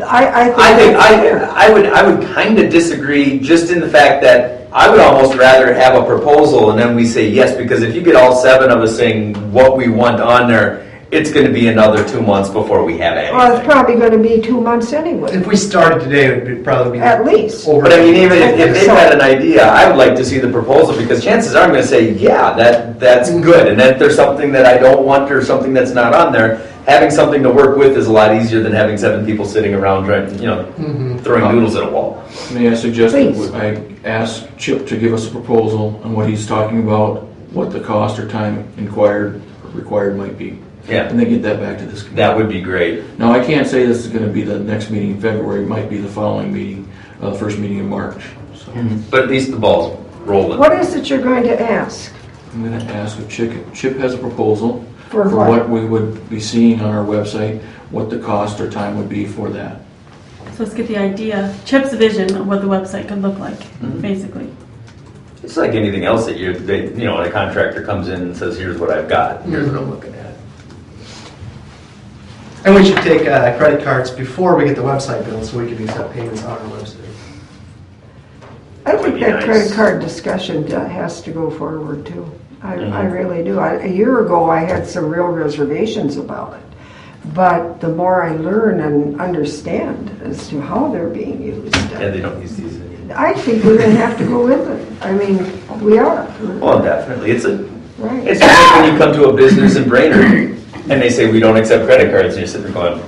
I think that's fair.
I would kind of disagree, just in the fact that I would almost rather have a proposal and then we say yes, because if you get all 7 of us saying what we want on there, it's going to be another 2 months before we have anything.
Well, it's probably going to be 2 months anyway,
If we started today, it would probably be
at least.
over.
But I mean, even
I
if
think
they've
so.
got an idea, I would like to see the proposal, because chances are I'm going to say, yeah, that's good. And then if there's something that I don't want or something that's not on there, having something to work with is a lot easier than having 7 people sitting around trying, throwing noodles at a wall.
May I suggest
Please.
that I ask Chip to give us a proposal on what he's talking about, what the cost or time required might be?
Yeah,
And then get that back to this committee.
that would be great.
Now, I can't say this is going to be the next meeting in February, it might be the following meeting, first meeting in March. So
But at least the ball's rolling.
What is it you're going to ask?
I'm going to ask if Chip has a proposal
For
for
what?
what we would be seeing on our website, what the cost or time would be for that.
So let's get the idea, Chip's vision of what the website could look like, basically.
It's like anything else that a contractor comes in and says, here's what I've got.
Here's what I'm looking at. And we should take credit cards before we get the website built so we can accept payments on our website.
I
Would
think
be
that
nice.
credit card discussion has to go forward too. I
Mhm.
really do. A year ago, I had some real reservations about it. But the more I learn and understand as to how they're being used,
Yeah, they don't use these.
I think we're going to have to go with it. I mean, we are.
Well, definitely. It's
Right.
just like when you come to a business in Brainerd and they say, we don't accept credit cards, and you're sitting there going,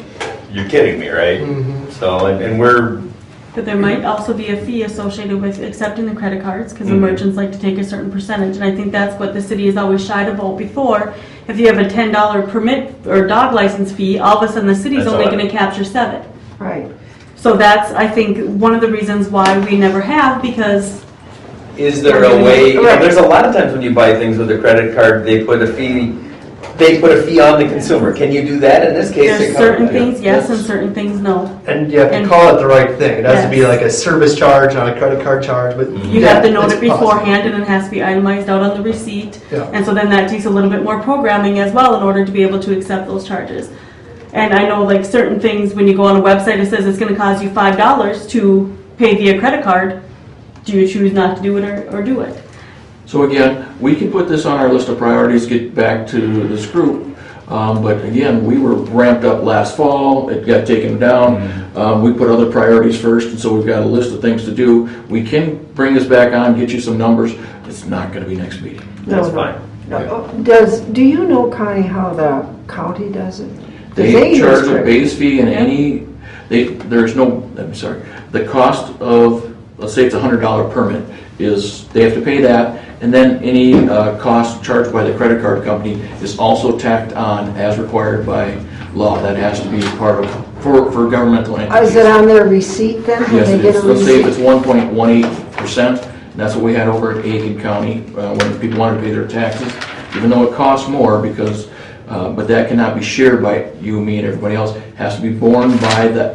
you're kidding me, right? So, and we're,
But there might also be a fee associated with accepting the credit cards, because the
Mhm.
merchants like to take a certain percentage, and I think that's what the city has always shied about before. If you have a $10 permit or dog license fee, all of a sudden the city's
That's
only
all I-
going to capture 7.
Right.
So that's, I think, one of the reasons why we never have, because
is there a way, there's a lot of times when you buy things with a credit card, they put a fee they put a fee on the consumer. Can you do that in this case?
There's certain things yes and certain things no.
And you have to
And-
call it the right thing. It has to be
Yes.
like a service charge, not a credit card charge, but.
You
yeah,
have to note
it's
it beforehand
possible.
and it has to be itemized out on the receipt.
Yeah.
And so then that takes a little bit more programming as well in order to be able to accept those charges. And I know like certain things, when you go on a website, it says it's gonna cost you $5 to pay via credit card. Do you choose not to do it or do it?
So again, we can put this on our list of priorities, get back to this group. But again, we were ramped up last fall, it got taken down. We put other priorities first, and so we've got a list of things to do. We can bring this back on, get you some numbers. It's not gonna be next meeting.
That's fine.
Do you know, Connie, how the county does it? 'Cause
They
use
charge a
credit.
base fee and
Yeah.
there's no, I'm sorry, the cost of, let's say it's a $100 permit, is, they have to pay that, and then any cost charged by the credit card company is also tacked on as required by law. That has to be part of, for governmental entities.
Is it on their receipt then? When
Yes,
they
it
get
is.
a
Let's say if it's
receipt?
1.18%, and that's what we had over at Aiken County, when people wanted to pay their taxes, even though it costs more because, but that cannot be shared by you, me, and everybody else. It has to be borne by the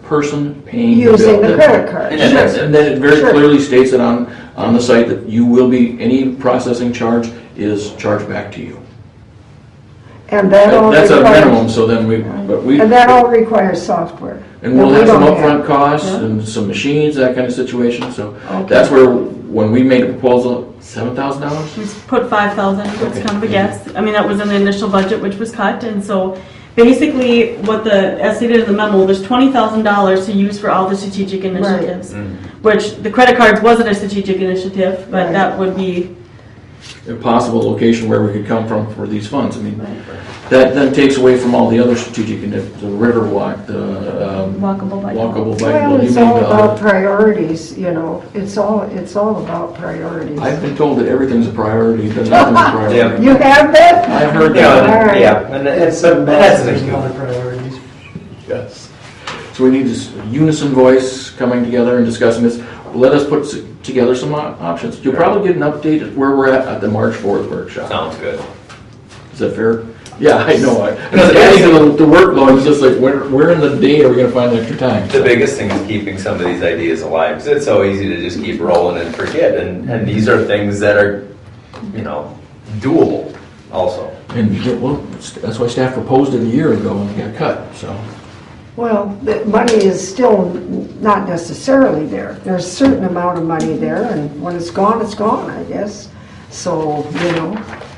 person paying the bill.
Using the credit card.
And then that's it.
And then it very
Sure.
clearly states it on the site that you will be, any processing charge is charged back to you.
And that all
That's a
requires-
minimum, so then we.
And that all requires software.
And we'll
that
have
we
some
don't
upfront costs
Yeah.
and some machines, that kind of situation, so
Okay.
that's where, when we made a proposal, $7,000?
We put 5,000, it's
Okay.
kind of a guess. I mean, that was in the initial budget, which was cut, and so basically, what as stated in the memo, there's $20,000 to use for all the strategic initiatives. Which, the credit cards wasn't a strategic initiative, but
Right.
that would be,
A possible location where we could come from for these funds. I mean,
Right.
that then takes away from all the other strategic, the river walk, the
walkable bike.
walkable bike.
Well,
you
it's
name
all
it.
about priorities, you know, it's all about priorities.
I've been told that everything's a priority, but nothing's a priority.
Yeah.
You have that?
I've heard
Yeah,
that.
All right.
yeah, and that's an
There's
excuse.
other priorities.
Yes. So we need this unison voice coming together and discussing this. Let us put together some options. You'll probably get an update at where we're at the March 4th workshop.
Sounds good.
Is that fair? Yeah, I know.
No, the
Adding to the workload is just like, where in the day are we gonna find the extra time?
The biggest thing is keeping some of these ideas alive, because it's so easy to just keep rolling and forget, and these are things that are, doable also.
And well, that's why staff proposed it a year ago and it got cut, so.
Well, the money is still not necessarily there. There's a certain amount of money there, and when it's gone, I guess. So,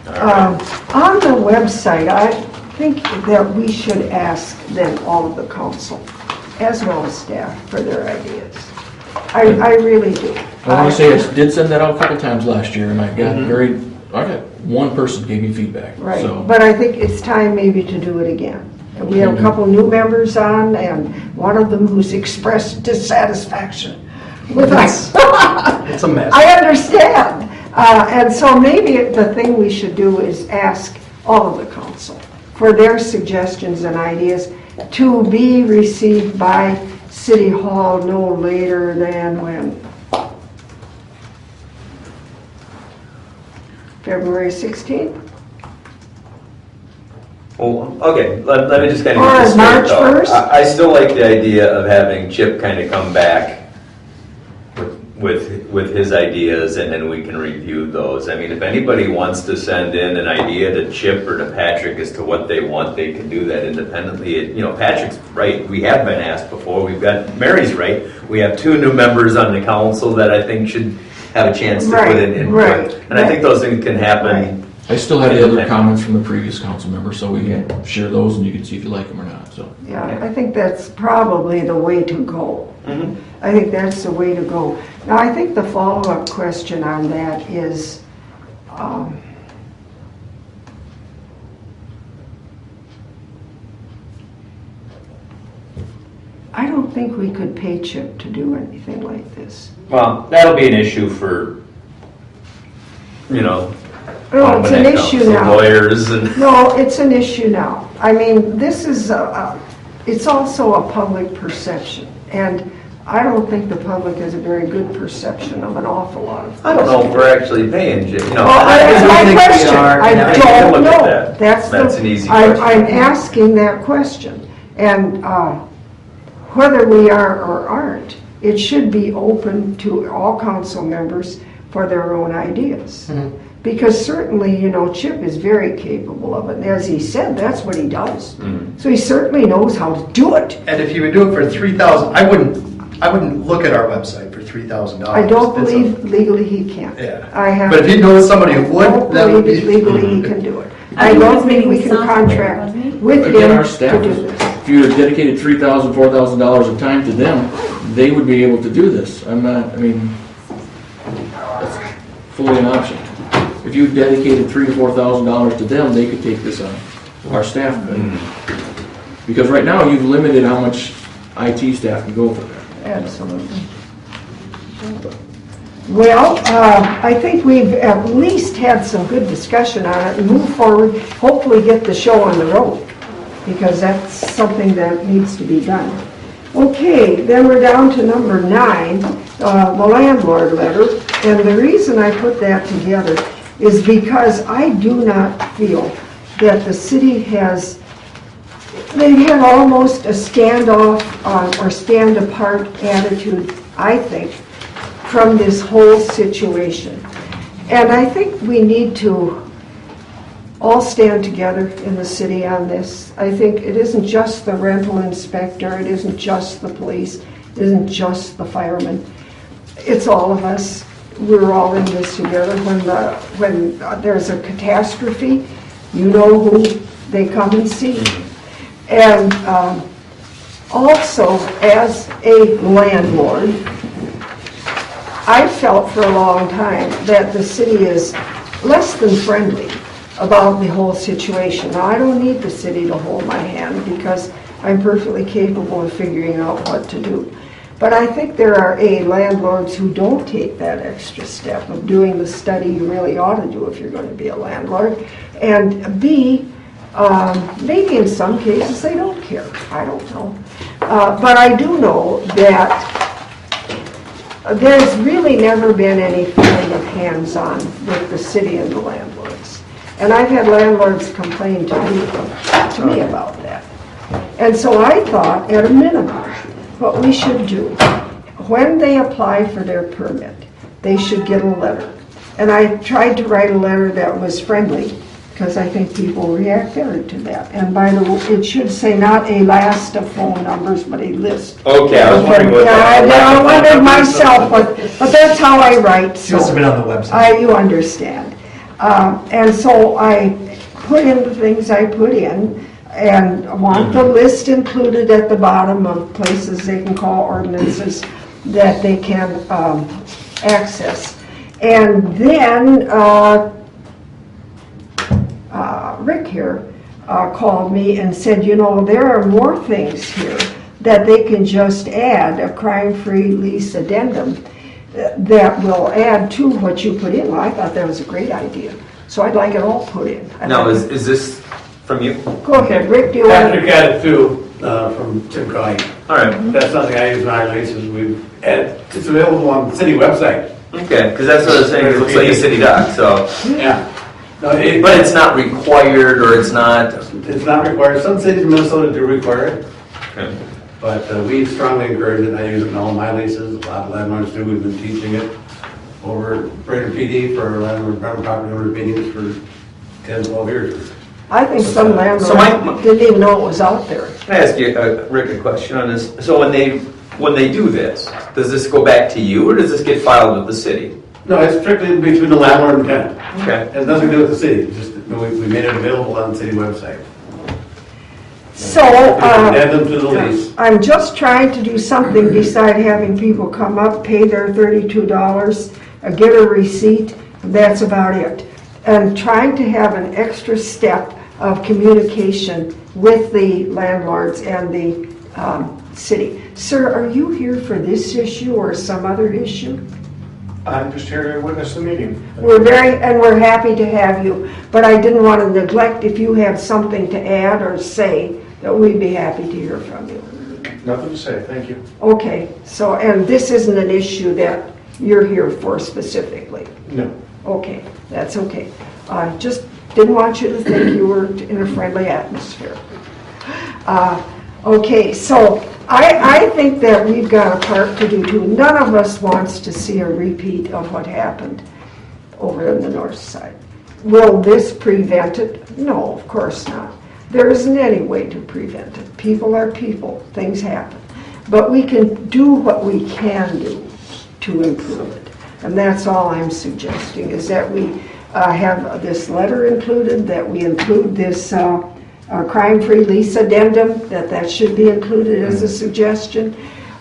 on the website, I think that we should ask then all of the council, as well as staff, for their ideas. I really do.
I want to say I did send that out a couple times last year and I got one person gave me feedback,
Right,
so.
but I think it's time maybe to do it again. We have a couple new members on, and one of them who's expressed dissatisfaction with us.
It's a mess.
I understand. And so maybe the thing we should do is ask all of the council for their suggestions and ideas to be received by City Hall no later than when? February 16th?
Well, okay, let me just kind of
Or
get this straight
March
though.
1st?
I still like the idea of having Chip kind of come back with his ideas, and then we can review those. I mean, if anybody wants to send in an idea to Chip or to Patrick as to what they want, they can do that independently. Patrick's right, we have been asked before, Mary's right, we have 2 new members on the council that I think should have a chance to put in input.
Right,
And I think those things can happen.
I still had the other comments from the previous council members, so we can share those and you can see if you like them or not, so.
Yeah, I think that's probably the way to go. I think that's the way to go. Now, I think the follow-up question on that is, I don't think we could pay Chip to do anything like this.
Well, that'll be an issue for,
No, it's an issue now.
lawyers and.
No, it's an issue now. I mean, this is, it's also a public perception. And I don't think the public has a very good perception of an awful lot of things.
I don't know if we're actually paying, Jim,
Well, that's
I
my
think we
question.
are,
I
and I
can
don't
look at
know.
that.
That's
That's an easy
I'm
question.
asking that question. And whether we are or aren't, it should be open to all council members for their own ideas.
Mhm.
Because certainly, you know, Chip is very capable of it. And as he said, that's what he does. So he certainly knows how to do it.
And if you would do it for 3,000, I wouldn't look at our website for $3,000.
I don't believe legally he can.
Yeah.
I have.
But if you know somebody who
I
would,
don't
that would
believe
be.
legally he can do it.
I
I
think
don't
he's
think we
making
can
software,
contract
wasn't he?
with
Again, our
him
staff,
to do this.
if you had dedicated $3,000, $4,000 of time to them, they would be able to do this. That's fully an option. If you dedicated $3,000 to $4,000 to them, they could take this on. Our staff could. Because right now, you've limited how much IT staff can go for that.
Absolutely. Well, I think we've at least had some good discussion on it and move forward, hopefully get the show on the road, because that's something that needs to be done. Okay, then we're down to number 9, the landlord letter. And the reason I put that together is because I do not feel that the city has, they had almost a standoff or stand apart attitude, I think, from this whole situation. And I think we need to all stand together in the city on this. I think it isn't just the rental inspector, it isn't just the police, it isn't just the firemen. It's all of us. We're all in this together. When there's a catastrophe, you know who they come and see. And also, as a landlord, I felt for a long time that the city is less than friendly about the whole situation. Now, I don't need the city to hold my hand because I'm perfectly capable of figuring out what to do. But I think there are landlords who don't take that extra step of doing the study you really ought to do if you're going to be a landlord. And B, maybe in some cases they don't care. I don't know. But I do know that there's really never been any feeling of hands-on with the city and the landlords. And I've had landlords complain to me about that. And so I thought, at a minimum, what we should do, when they apply for their permit, they should get a letter. And I tried to write a letter that was friendly, because I think people react better to that. And by the way, it should say not a list of phone numbers, but a list.
Okay, I was wondering what that.
Yeah, I wondered myself, but that's how I write.
It must have been on the website.
You understand. And so I put in the things I put in, and want the list included at the bottom of places they can call, ordinances that they can access. And then Rick here called me and said, you know, there are more things here that they can just add, a crime-free lease addendum that will add to what you put in. Well, I thought that was a great idea. So I'd like it all put in.
Now, is this from you?
Go ahead, Rick, do you want
Patrick got it too, from Tim Coyne.
All right.
That's something I use in our leases. It's available on the city website.
Okay, because that's what I was saying. It looks like a city doc, so.
Yeah. No,
But it's not required, or it's not.
It's not required. Some cities in Minnesota do require it,
Okay.
but we strongly encourage it. I use it in all my leases. A lot of landlords do. We've been teaching it over Brainerd PD for landlord property owner meetings for 10, 12 years.
I think some landlords
So my-
didn't even know it was out there.
Can I ask you, Rick, a question on this? So when they do this, does this go back to you, or does this get filed with the city?
No, it's strictly between the landlord and tenant.
Okay.
It has nothing to do with the city. Just we made it available on the city website.
So,
Add them to the lease.
I'm just trying to do something beside having people come up, pay their $32, get a receipt, that's about it. And trying to have an extra step of communication with the landlords and the city. Sir, are you here for this issue or some other issue?
I'm just here to witness the meeting.
We're happy to have you, but I didn't want to neglect if you have something to add or say, that we'd be happy to hear from you.
Nothing to say, thank you.
Okay, so, and this isn't an issue that you're here for specifically?
No.
Okay, that's okay. I just didn't want you to think you were in a friendly atmosphere. Okay, so I think that we've got a part to do too. None of us wants to see a repeat of what happened over on the north side. Will this prevent it? No, of course not. There isn't any way to prevent it. People are people, things happen. But we can do what we can do to improve it. And that's all I'm suggesting, is that we have this letter included, that we include this crime-free lease addendum, that should be included as a suggestion,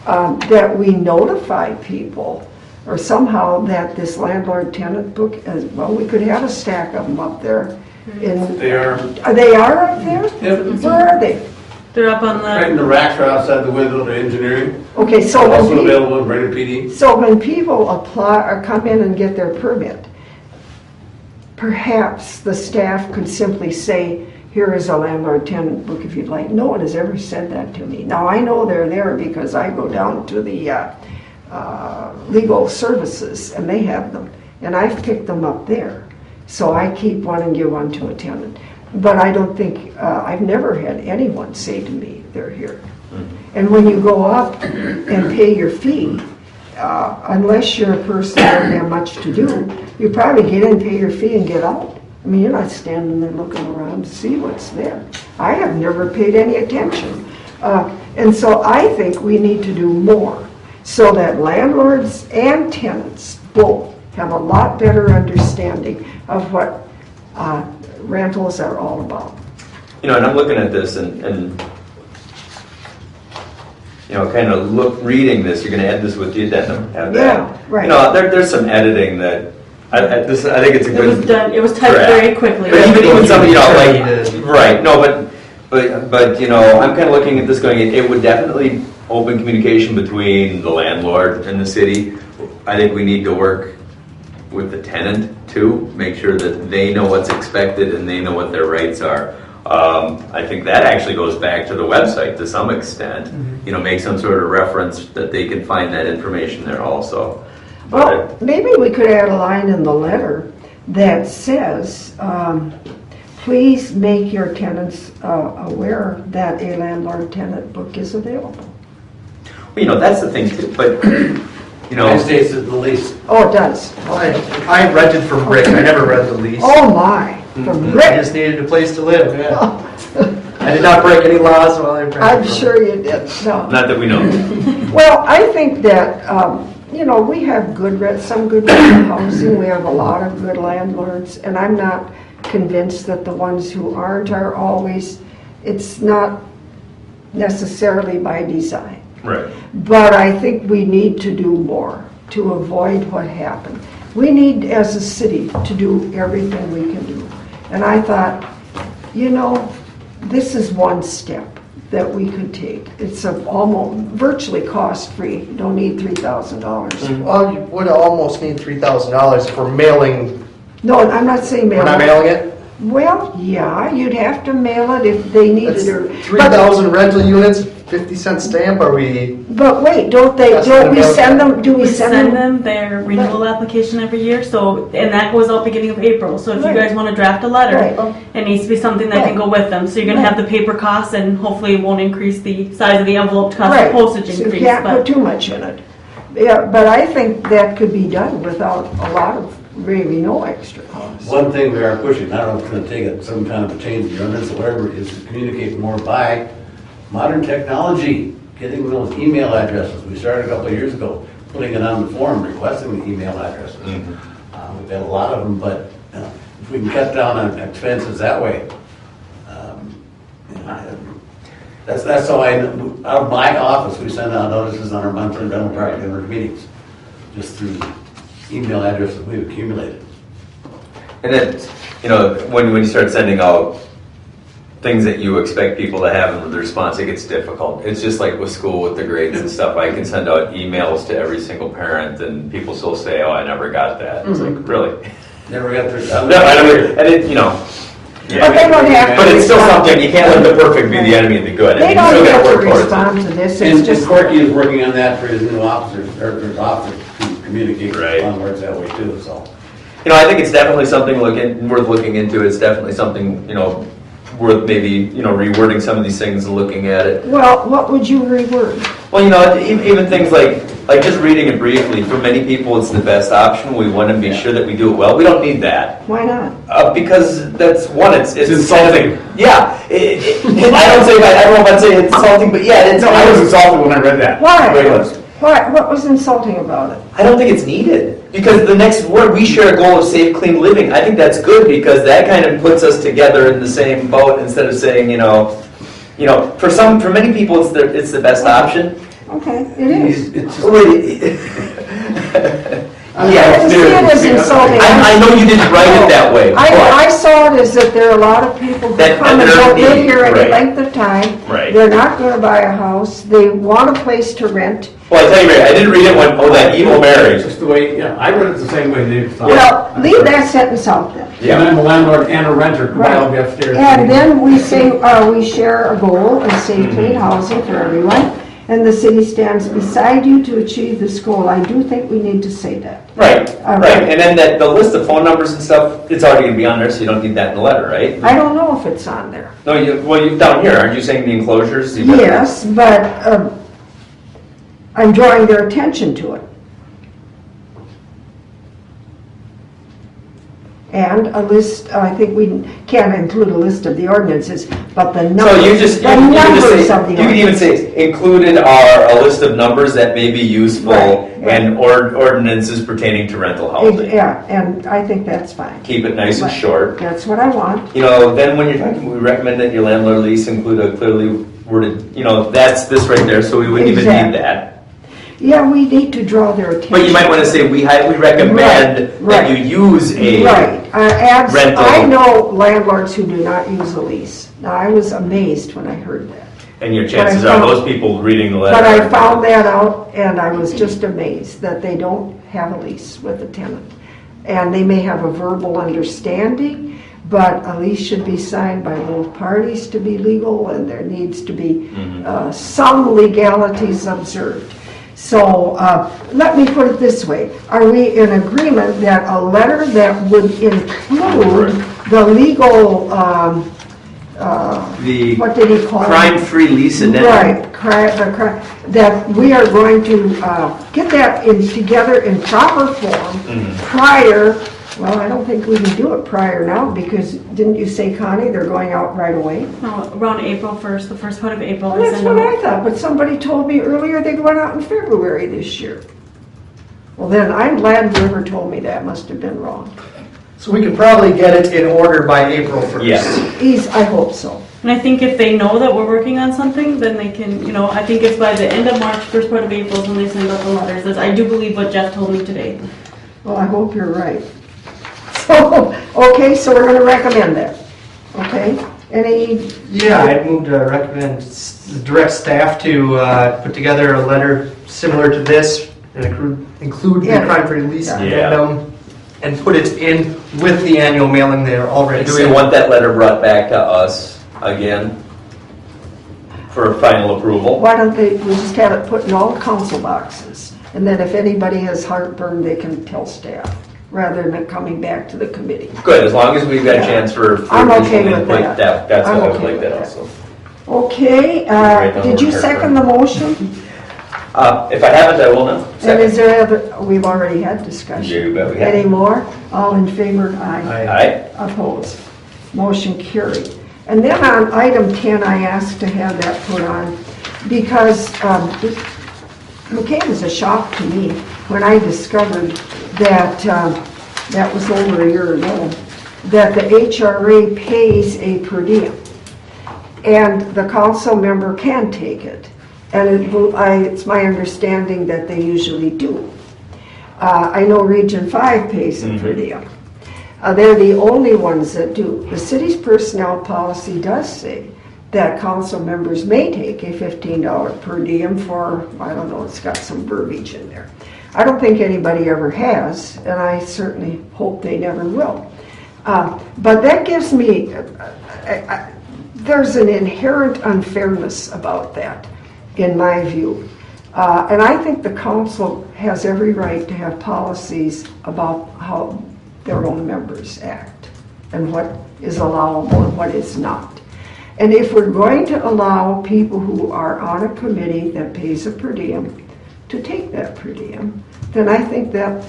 that we notify people, or somehow that this landlord-tenant book, well, we could have a stack of them up there.
They are.
They are up there?
Yep.
Where are they?
They're up on
Right in
the,
the racks right outside the window, the engineering.
Okay, so
Also available in Brainerd PD.
so when people apply or come in and get their permit, perhaps the staff could simply say, here is a landlord-tenant book if you'd like. No one has ever said that to me. Now, I know they're there because I go down to the legal services and they have them. And I've picked them up there. So I keep one and give one to a tenant. But I don't think, I've never had anyone say to me, they're here. And when you go up and pay your fee, unless you're a person that doesn't have much to do, you probably get in, pay your fee, and get out. I mean, you're not standing there looking around to see what's there. I have never paid any attention. And so I think we need to do more so that landlords and tenants both have a lot better understanding of what rentals are all about.
You know, and I'm looking at this and you know, kind of reading this, you're going to add this with the addendum, have that.
Yeah, right.
You know, there's some editing that, I think it's a
it
good.
was done, it was typed
draft.
very quickly.
But even some, you know,
Attorney
like,
to-
right, no, but, you know, I'm kind of looking at this going, it would definitely open communication between the landlord and the city. I think we need to work with the tenant too, make sure that they know what's expected and they know what their rights are. I think that actually goes back to the website to some extent. You know, make some sort of reference that they can find that information there also.
Well, maybe we could add a line in the letter that says, please make your tenants aware that a landlord-tenant book is available.
Well, you know, that's the thing too, but, you know.
United States is the least.
Oh, it does.
I rented from Rick, I never read the lease.
Oh, my, from
I
Rick.
just needed a place to live, yeah. I did not break any laws while I rented.
I'm
from
sure you did, no.
Not that we know.
Well, I think that, you know, we have some good rental housing, we have a lot of good landlords, and I'm not convinced that the ones who aren't are always, it's not necessarily by design.
Right.
But I think we need to do more to avoid what happened. We need, as a city, to do everything we can do. And I thought, you know, this is one step that we could take. It's almost virtually cost-free. You don't need $3,000.
Well, you would almost need $3,000 for mailing.
No, I'm not saying mail.
We're not mailing it?
Well, yeah, you'd have to mail it if they needed
That's
it.
3,000 rental units, 50-cent stamp, are we?
But wait, don't we
mail.
send them, do we
We
send
send
them?
them their renewal application every year, so, and that goes out beginning of April. So if you
Right.
guys want to draft a letter,
Right.
it needs to be something that can go with them. So you're going to have the paper costs, and hopefully it won't increase the size of the envelope to cost the
Right.
postage
So you
increase.
can't put
But
too much in it. Yeah, but I think that could be done without a lot of, maybe no extra cost.
One thing we are pushing, I don't know if it's gonna take some kind of a change in ordinance or whatever, is to communicate more by modern technology, getting those email addresses. We started a couple of years ago, putting it on the form, requesting the email addresses. We've got a lot of them, but if we can cut down on expenses that way, you know, that's how out of my office, we send out notices on our monthly rental property owner meetings, just through email addresses we've accumulated.
And then, you know, when you start sending out things that you expect people to have and the response, it gets difficult. It's just like with school, with the grades and stuff. I can send out emails to every single parent and people still say, oh, I never got that. It's like, really?
Never got through.
No, I don't, and it, you know,
But they don't have to.
But it's still
respond.
something, you can't let the perfect be the enemy of the good.
They
You
don't
still gotta
have to
work towards it.
respond to this,
And
it's just.
Corky is working on that for his new officers, or his officers to communicate with
Right.
landlords that way too, so.
You know, I think it's definitely something worth looking into. It's definitely something, worth maybe, rewording some of these things and looking at it.
Well, what would you reword?
Well, even things like just reading it briefly, for many people, it's the best option. We want to be sure that we do it well. We don't need that.
Why not?
Because that's one, it's
insulting.
Yeah. I don't know if I'd say it's insulting, but yeah, it's.
No, I was insulted when I read that.
Why?
Right.
Why? What was insulting about it?
I don't think it's needed, because the next word, we share a goal of safe, clean living. I think that's good, because that kind of puts us together in the same boat, instead of saying, for many people, it's the best option.
Okay, it is. I
Yeah,
didn't see it as insulting.
I know you didn't write it that way,
I
but,
saw it as that there are a lot of people who
That
come and
they're
don't live
needy,
here any
right.
length of time.
Right.
They're not gonna buy a house, they want a place to rent.
well, I tell you, Ray, I didn't read it when, that evil
It's
marriage.
just the way, I read it the same way they thought.
Well, leave that sentence out then.
And I'm a landlord and a renter,
Right.
I'll be upstairs.
And then we say, we share a goal of safe, clean housing for everyone, and the city stands beside you to achieve this goal. I do think we need to say that.
Right,
Okay.
right. And then the list of phone numbers and stuff, it's already gonna be on there, so you don't need that in the letter, right?
I don't know if it's on there.
No, you down here, aren't you saying the enclosures? You've got-
Yes, but I'm drawing their attention to it. And a list, I think we can't include a list of the ordinances, but the
So
numbers, the numbers of the
you could even
ordinance.
say, included are a list of numbers that may be useful
Right, right.
and ordinances pertaining to rental housing.
Yeah, and I think that's fine.
Keep it nice and
Right.
short.
That's what I want.
Then when you're talking, we recommend that your landlord lease include a clearly worded, that's this right there, so we wouldn't even need
Exactly.
that.
Yeah, we need to draw their attention.
But you might want to say, we highly recommend
Right,
that you use a.
Right.
rental.
I know landlords who do not use a lease. Now, I was amazed when I heard that.
And your chances
But I
are
found-
those people reading the letter.
But I found that out, and I was just amazed that they don't have a lease with a tenant. And they may have a verbal understanding, but a lease should be signed by both parties to be legal, and there needs to be some legalities observed. So let me put it this way. Are we in agreement that a letter that would include the legal,
The
what did he call it?
crime-free lease addendum.
Right, that we are going to get that together in proper form prior, well, I don't think we can do it prior now, because didn't you say, Connie, they're going out right away?
No, around April 1st, the first part of April.
Well,
they
that's
send
what
them
I thought, but somebody told me earlier they went out in February this year. Well, then, I'm glad whoever told me that must have been wrong.
So we could probably get it in order by April 1st.
Yes.
I hope so.
And I think if they know that we're working on something, then they can, I think it's by the end of March, first part of April is when they send out the letters. I do believe what Jeff told me today.
Well, I hope you're right. So, okay, so we're gonna recommend that, okay? Any?
Yeah, I'd move to recommend direct staff to put together a letter similar to this and include the
Yeah.
crime-free lease
Yeah.
addendum and put it in with the annual mailing they're already
Do we
sent.
want that letter brought back to us again for final approval?
Why don't we just have it put in all council boxes? And then if anybody has heartburn, they can tell staff, rather than it coming back to the committee.
Good, as long as we've got a chance for.
I'm okay
additional
with
input,
that.
That's
I'm
what I would
okay
like
with
that
that.
also.
Okay,
Right down
did you
the
second the motion?
If I haven't, I will now.
And is there other, we've already had discussion.
You bet we have.
Any more? All in favor, aye.
Aye.
Opposed. Motion carried. And then on item 10, I asked to have that put on because it came as a shock to me when I discovered that, that was over a year ago, that the HRA pays a per diem. And the council member can take it. And it's my understanding that they usually do. I know Region 5 pays a per diem. They're the only ones that do. The city's personnel policy does say that council members may take a $15 per diem for, I don't know, it's got some verbiage in there. I don't think anybody ever has, and I certainly hope they never will. But that gives me, there's an inherent unfairness about that, in my view. And I think the council has every right to have policies about how their own members act and what is allowable and what is not. And if we're going to allow people who are on a committee that pays a per diem to take that per diem, then I think that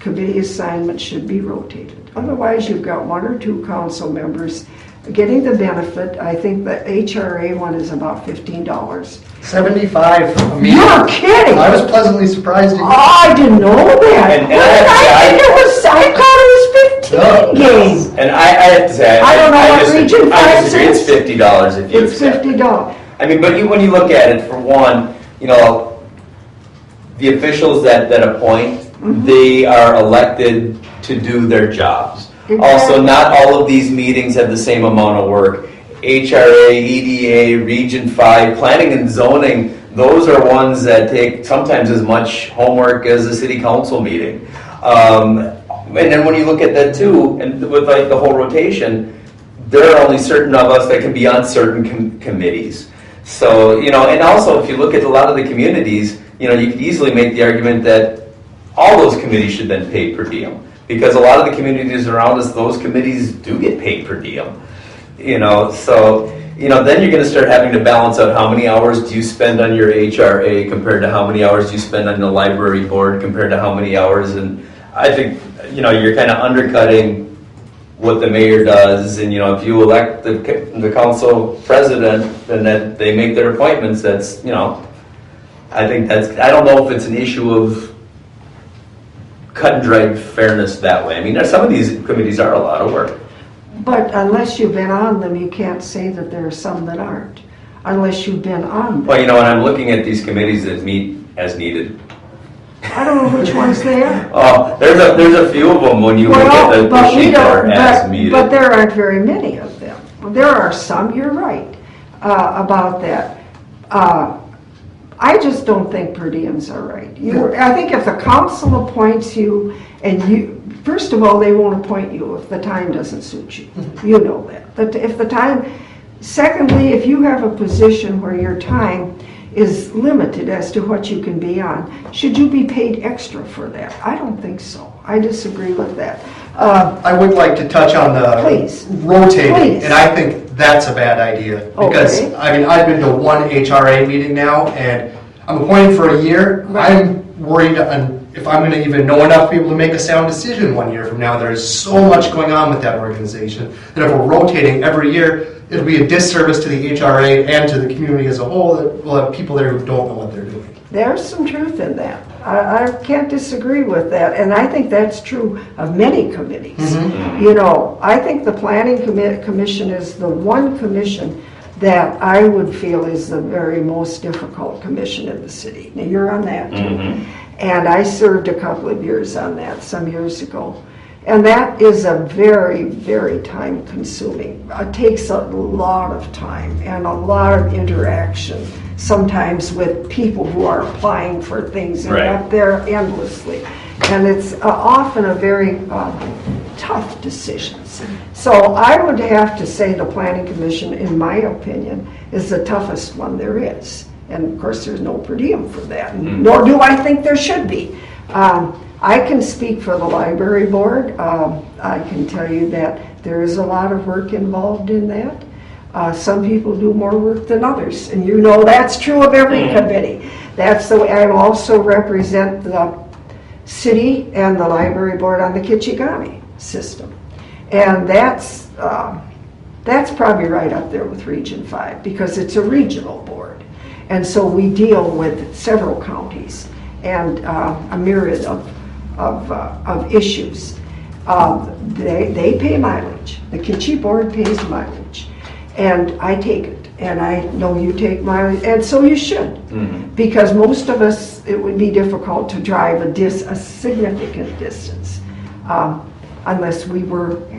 committee assignment should be rotated. Otherwise, you've got one or two council members getting the benefit. I think the HRA one is about $15.
75 a meeting.
You're kidding!
I was pleasantly surprised.
Oh, I didn't know that.
And I
thought it was 15 games.
And I have to say,
I don't know what Region 5
I disagree. It's
says.
$50 if you
It's
accept it.
$50.
I mean, but when you look at it, for one, the officials that appoint, they are elected to do their jobs. Also, not all of these meetings have the same amount of work. HRA, EDA, Region 5, planning and zoning, those are ones that take sometimes as much homework as a city council meeting. And then when you look at that too, and with like the whole rotation, there are only certain of us that can be on certain committees. So, and also if you look at a lot of the communities, you could easily make the argument that all those committees should then pay per diem. Because a lot of the communities around us, those committees do get paid per diem. So, then you're going to start having to balance out how many hours do you spend on your HRA compared to how many hours do you spend on the library board compared to how many hours. And I think, you're kind of undercutting what the mayor does. And, if you elect the council president and that they make their appointments, that's, I think I don't know if it's an issue of cut and dried fairness that way. I mean, some of these committees are a lot of work.
But unless you've been on them, you can't say that there are some that aren't. Unless you've been on them.
Well, when I'm looking at these committees that meet as needed.
I don't know which ones they are.
Oh, there's a few of them when you look at the sheet that are as needed.
But there aren't very many of them. There are some, you're right, about that. I just don't think per diems are right. I think if the council appoints you, and first of all, they won't appoint you if the time doesn't suit you. You know that. But if the time, secondly, if you have a position where your time is limited as to what you can be on, should you be paid extra for that? I don't think so. I disagree with that.
I would like to touch on the rotating,
Please.
and I think that's a bad idea. Because,
Okay.
I've been to one HRA meeting now, and I'm appointed for a year.
Right.
I'm worried if I'm going to even know enough people to make a sound decision 1 year from now. There's so much going on with that organization that if we're rotating every year, it'll be a disservice to the HRA and to the community as a whole. That we'll have people there who don't know what they're doing.
There's some truth in that. I can't disagree with that, and I think that's true of many committees. I think the Planning Commission is the one commission that I would feel is the very most difficult commission in the city. Now, you're on that too. And I served a couple of years on that some years ago. And that is a very, very time consuming. It takes a lot of time and a lot of interaction, sometimes with people who are applying for things and up there endlessly. And it's often a very tough decisions. So I would have to say the Planning Commission, in my opinion, is the toughest one there is. And of course, there's no per diem for that, nor do I think there should be. I can speak for the library board. I can tell you that there is a lot of work involved in that. Some people do more work than others, and that's true of every committee. That's the way. I also represent the city and the library board on the Kichigami system, and that's probably right up there with Region 5 because it's a regional board, and so we deal with several counties and a myriad of issues. They pay mileage. The Kichi board pays mileage, and I take it. And I know you take mileage, and so you should, because most of us, it would be difficult to drive a significant distance unless we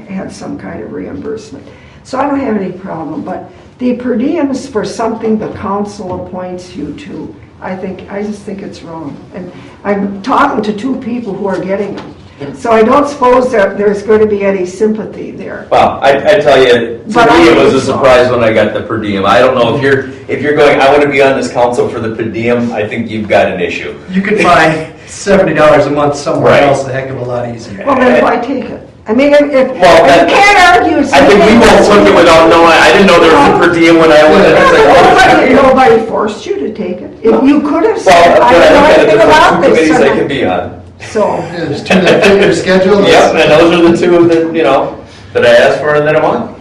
had some kind of reimbursement. So I don't have any problem, but the per diems for something the council appoints you to, I just think it's wrong. And I'm talking to two people who are getting them. So I don't suppose that there's going to be any sympathy there.
Well, I tell you, to
But I
me, it was a
think so.
surprise when I got the per diem. I don't know if you're going, I want to be on this council for the per diem, I think you've got an issue.
You could find $70 a month somewhere
Right.
else a heck of a lot easier.
Well, then why take it? I mean, if
Well,
you can't argue.
I think we both took it without knowing, I didn't know there was a per diem when I went. I was like, oh.
Nobody forced you to take it. If you could have said,
Well,
I
but I
don't know
look at it,
anything
there's
about
two committees I
this.
could be on.
So,
Yeah, there's two that fit your schedule.
Yep, and those are the two that, that I asked for and that I'm on.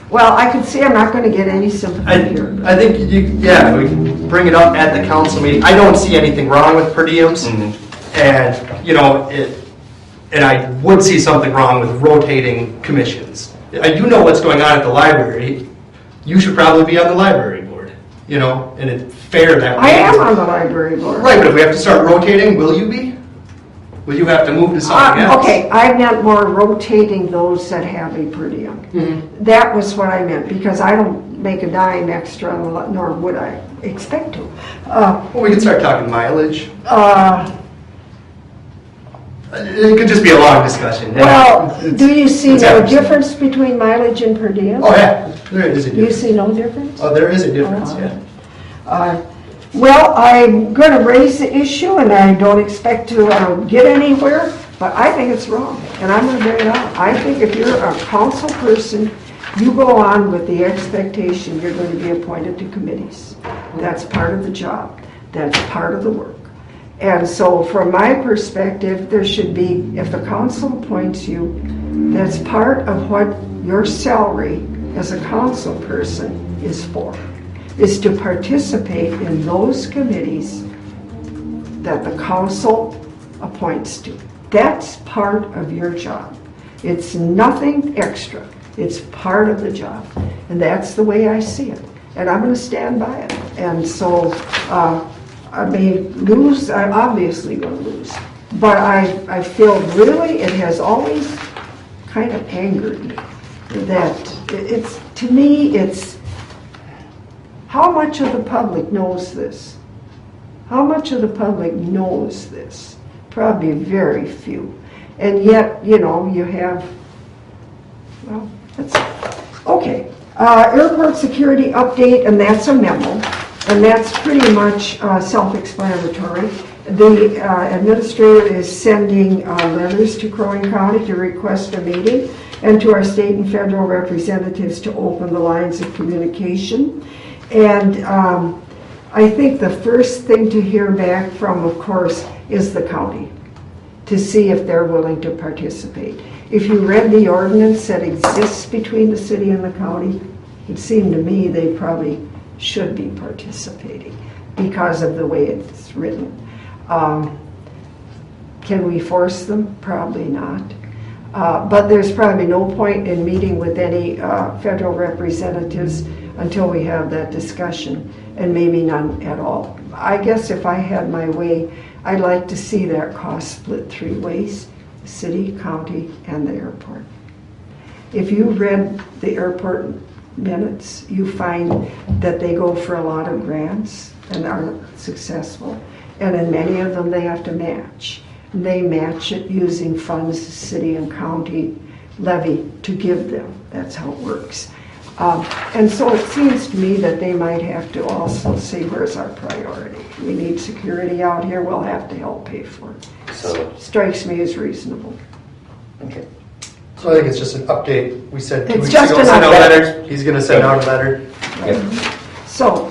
well, I can see I'm not going to get any sympathy here.
I think we bring it up at the council meeting. I don't see anything wrong with per diems. And, and I would see something wrong with rotating commissions. I do know what's going on at the library. You should probably be on the library board, and it's fair that way.
I am on the library board.
Right, but if we have to start rotating, will you be? Will you have to move to something else?
Okay, I meant more rotating those that have a per diem. That was what I meant, because I don't make a dime extra, nor would I expect to.
Well, we can start talking mileage.
Uh,
It could just be a long discussion.
Well,
It's-
do you see
it's
no
everything.
difference between mileage and per diem?
Oh, yeah, there is a
You
difference.
see no difference?
Oh, there is a difference,
Oh.
yeah.
Well, I'm going to raise the issue, and I don't expect to get anywhere, but I think it's wrong, and I'm going to bring it up. I think if you're a council person, you go on with the expectation you're going to be appointed to committees. That's part of the job. That's part of the work. And so from my perspective, there should be, if the council appoints you, that's part of what your salary as a council person is for, is to participate in those committees that the council appoints to. That's part of your job. It's nothing extra. It's part of the job. And that's the way I see it. And I'm going to stand by it. And so I may lose, I'm obviously going to lose. But I feel really, it has always kind of angered me that it's, to me, it's, how much of the public knows this? How much of the public knows this? Probably very few. And yet, you have, well, that's, okay. Airport security update, and that's a memo. And that's pretty much self-explanatory. The administrator is sending letters to Crow Wing County to request a meeting, and to our state and federal representatives to open the lines of communication. And I think the first thing to hear back from, of course, is the county, to see if they're willing to participate. If you read the ordinance that exists between the city and the county, it seemed to me they probably should be participating because of the way it's written. Can we force them? Probably not. But there's probably no point in meeting with any federal representatives until we have that discussion, and maybe none at all. I guess if I had my way, I'd like to see that cost split 3 ways: city, county, and the airport. If you read the airport minutes, you find that they go for a lot of grants and are successful. And in many of them, they have to match. They match it using funds the city and county levy to give them. That's how it works. And so it seems to me that they might have to also say, where's our priority? We need security out here, we'll have to help pay for it.
So,
Strikes me as reasonable.
okay.
So I think it's just an update. We said 2
It's
weeks
just
ago,
an
send out
update.
letters. He's going to send out a letter.
So,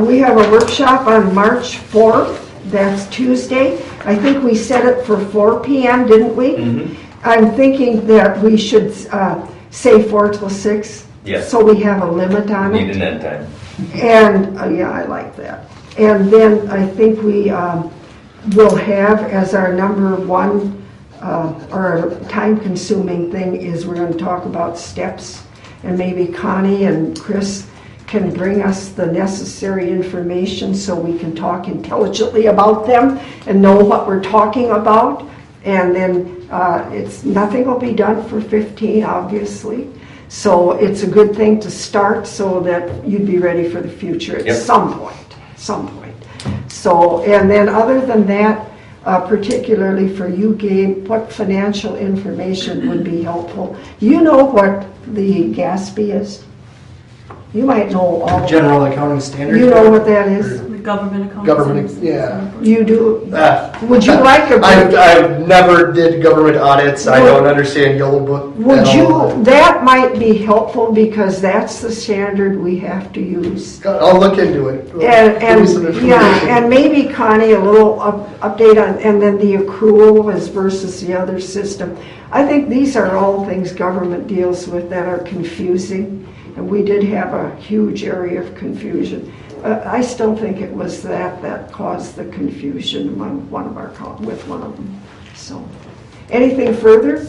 we have a workshop on March 4th. That's Tuesday. I think we set it for 4 p.m., didn't we? I'm thinking that we should say 4 till 6.
Yes.
So we have a limit on
Need
it.
an end time.
And, yeah, I like that. And then I think we will have as our number one or time-consuming thing is we're going to talk about steps. And maybe Connie and Chris can bring us the necessary information so we can talk intelligently about them and know what we're talking about. And then nothing will be done for 15, obviously. So it's a good thing to start so that you'd be ready for the future at some point. So, and then other than that, particularly for you, Gabe, what financial information would be helpful. You know what the GASB is? You might know all of it.
General accounting standards.
You know what that is?
The government account.
Government, yeah.
You do? Would you like a...
I've never did government audits. I don't understand Yellow Book
Would
at all.
you, that might be helpful because that's the standard we have to use.
I'll look into it.
And,
Give me some information.
yeah, and maybe Connie, a little update on, and then the accrual as versus the other system. I think these are all things government deals with that are confusing, and we did have a huge area of confusion. I still think it was that caused the confusion among with one of them. So, anything further?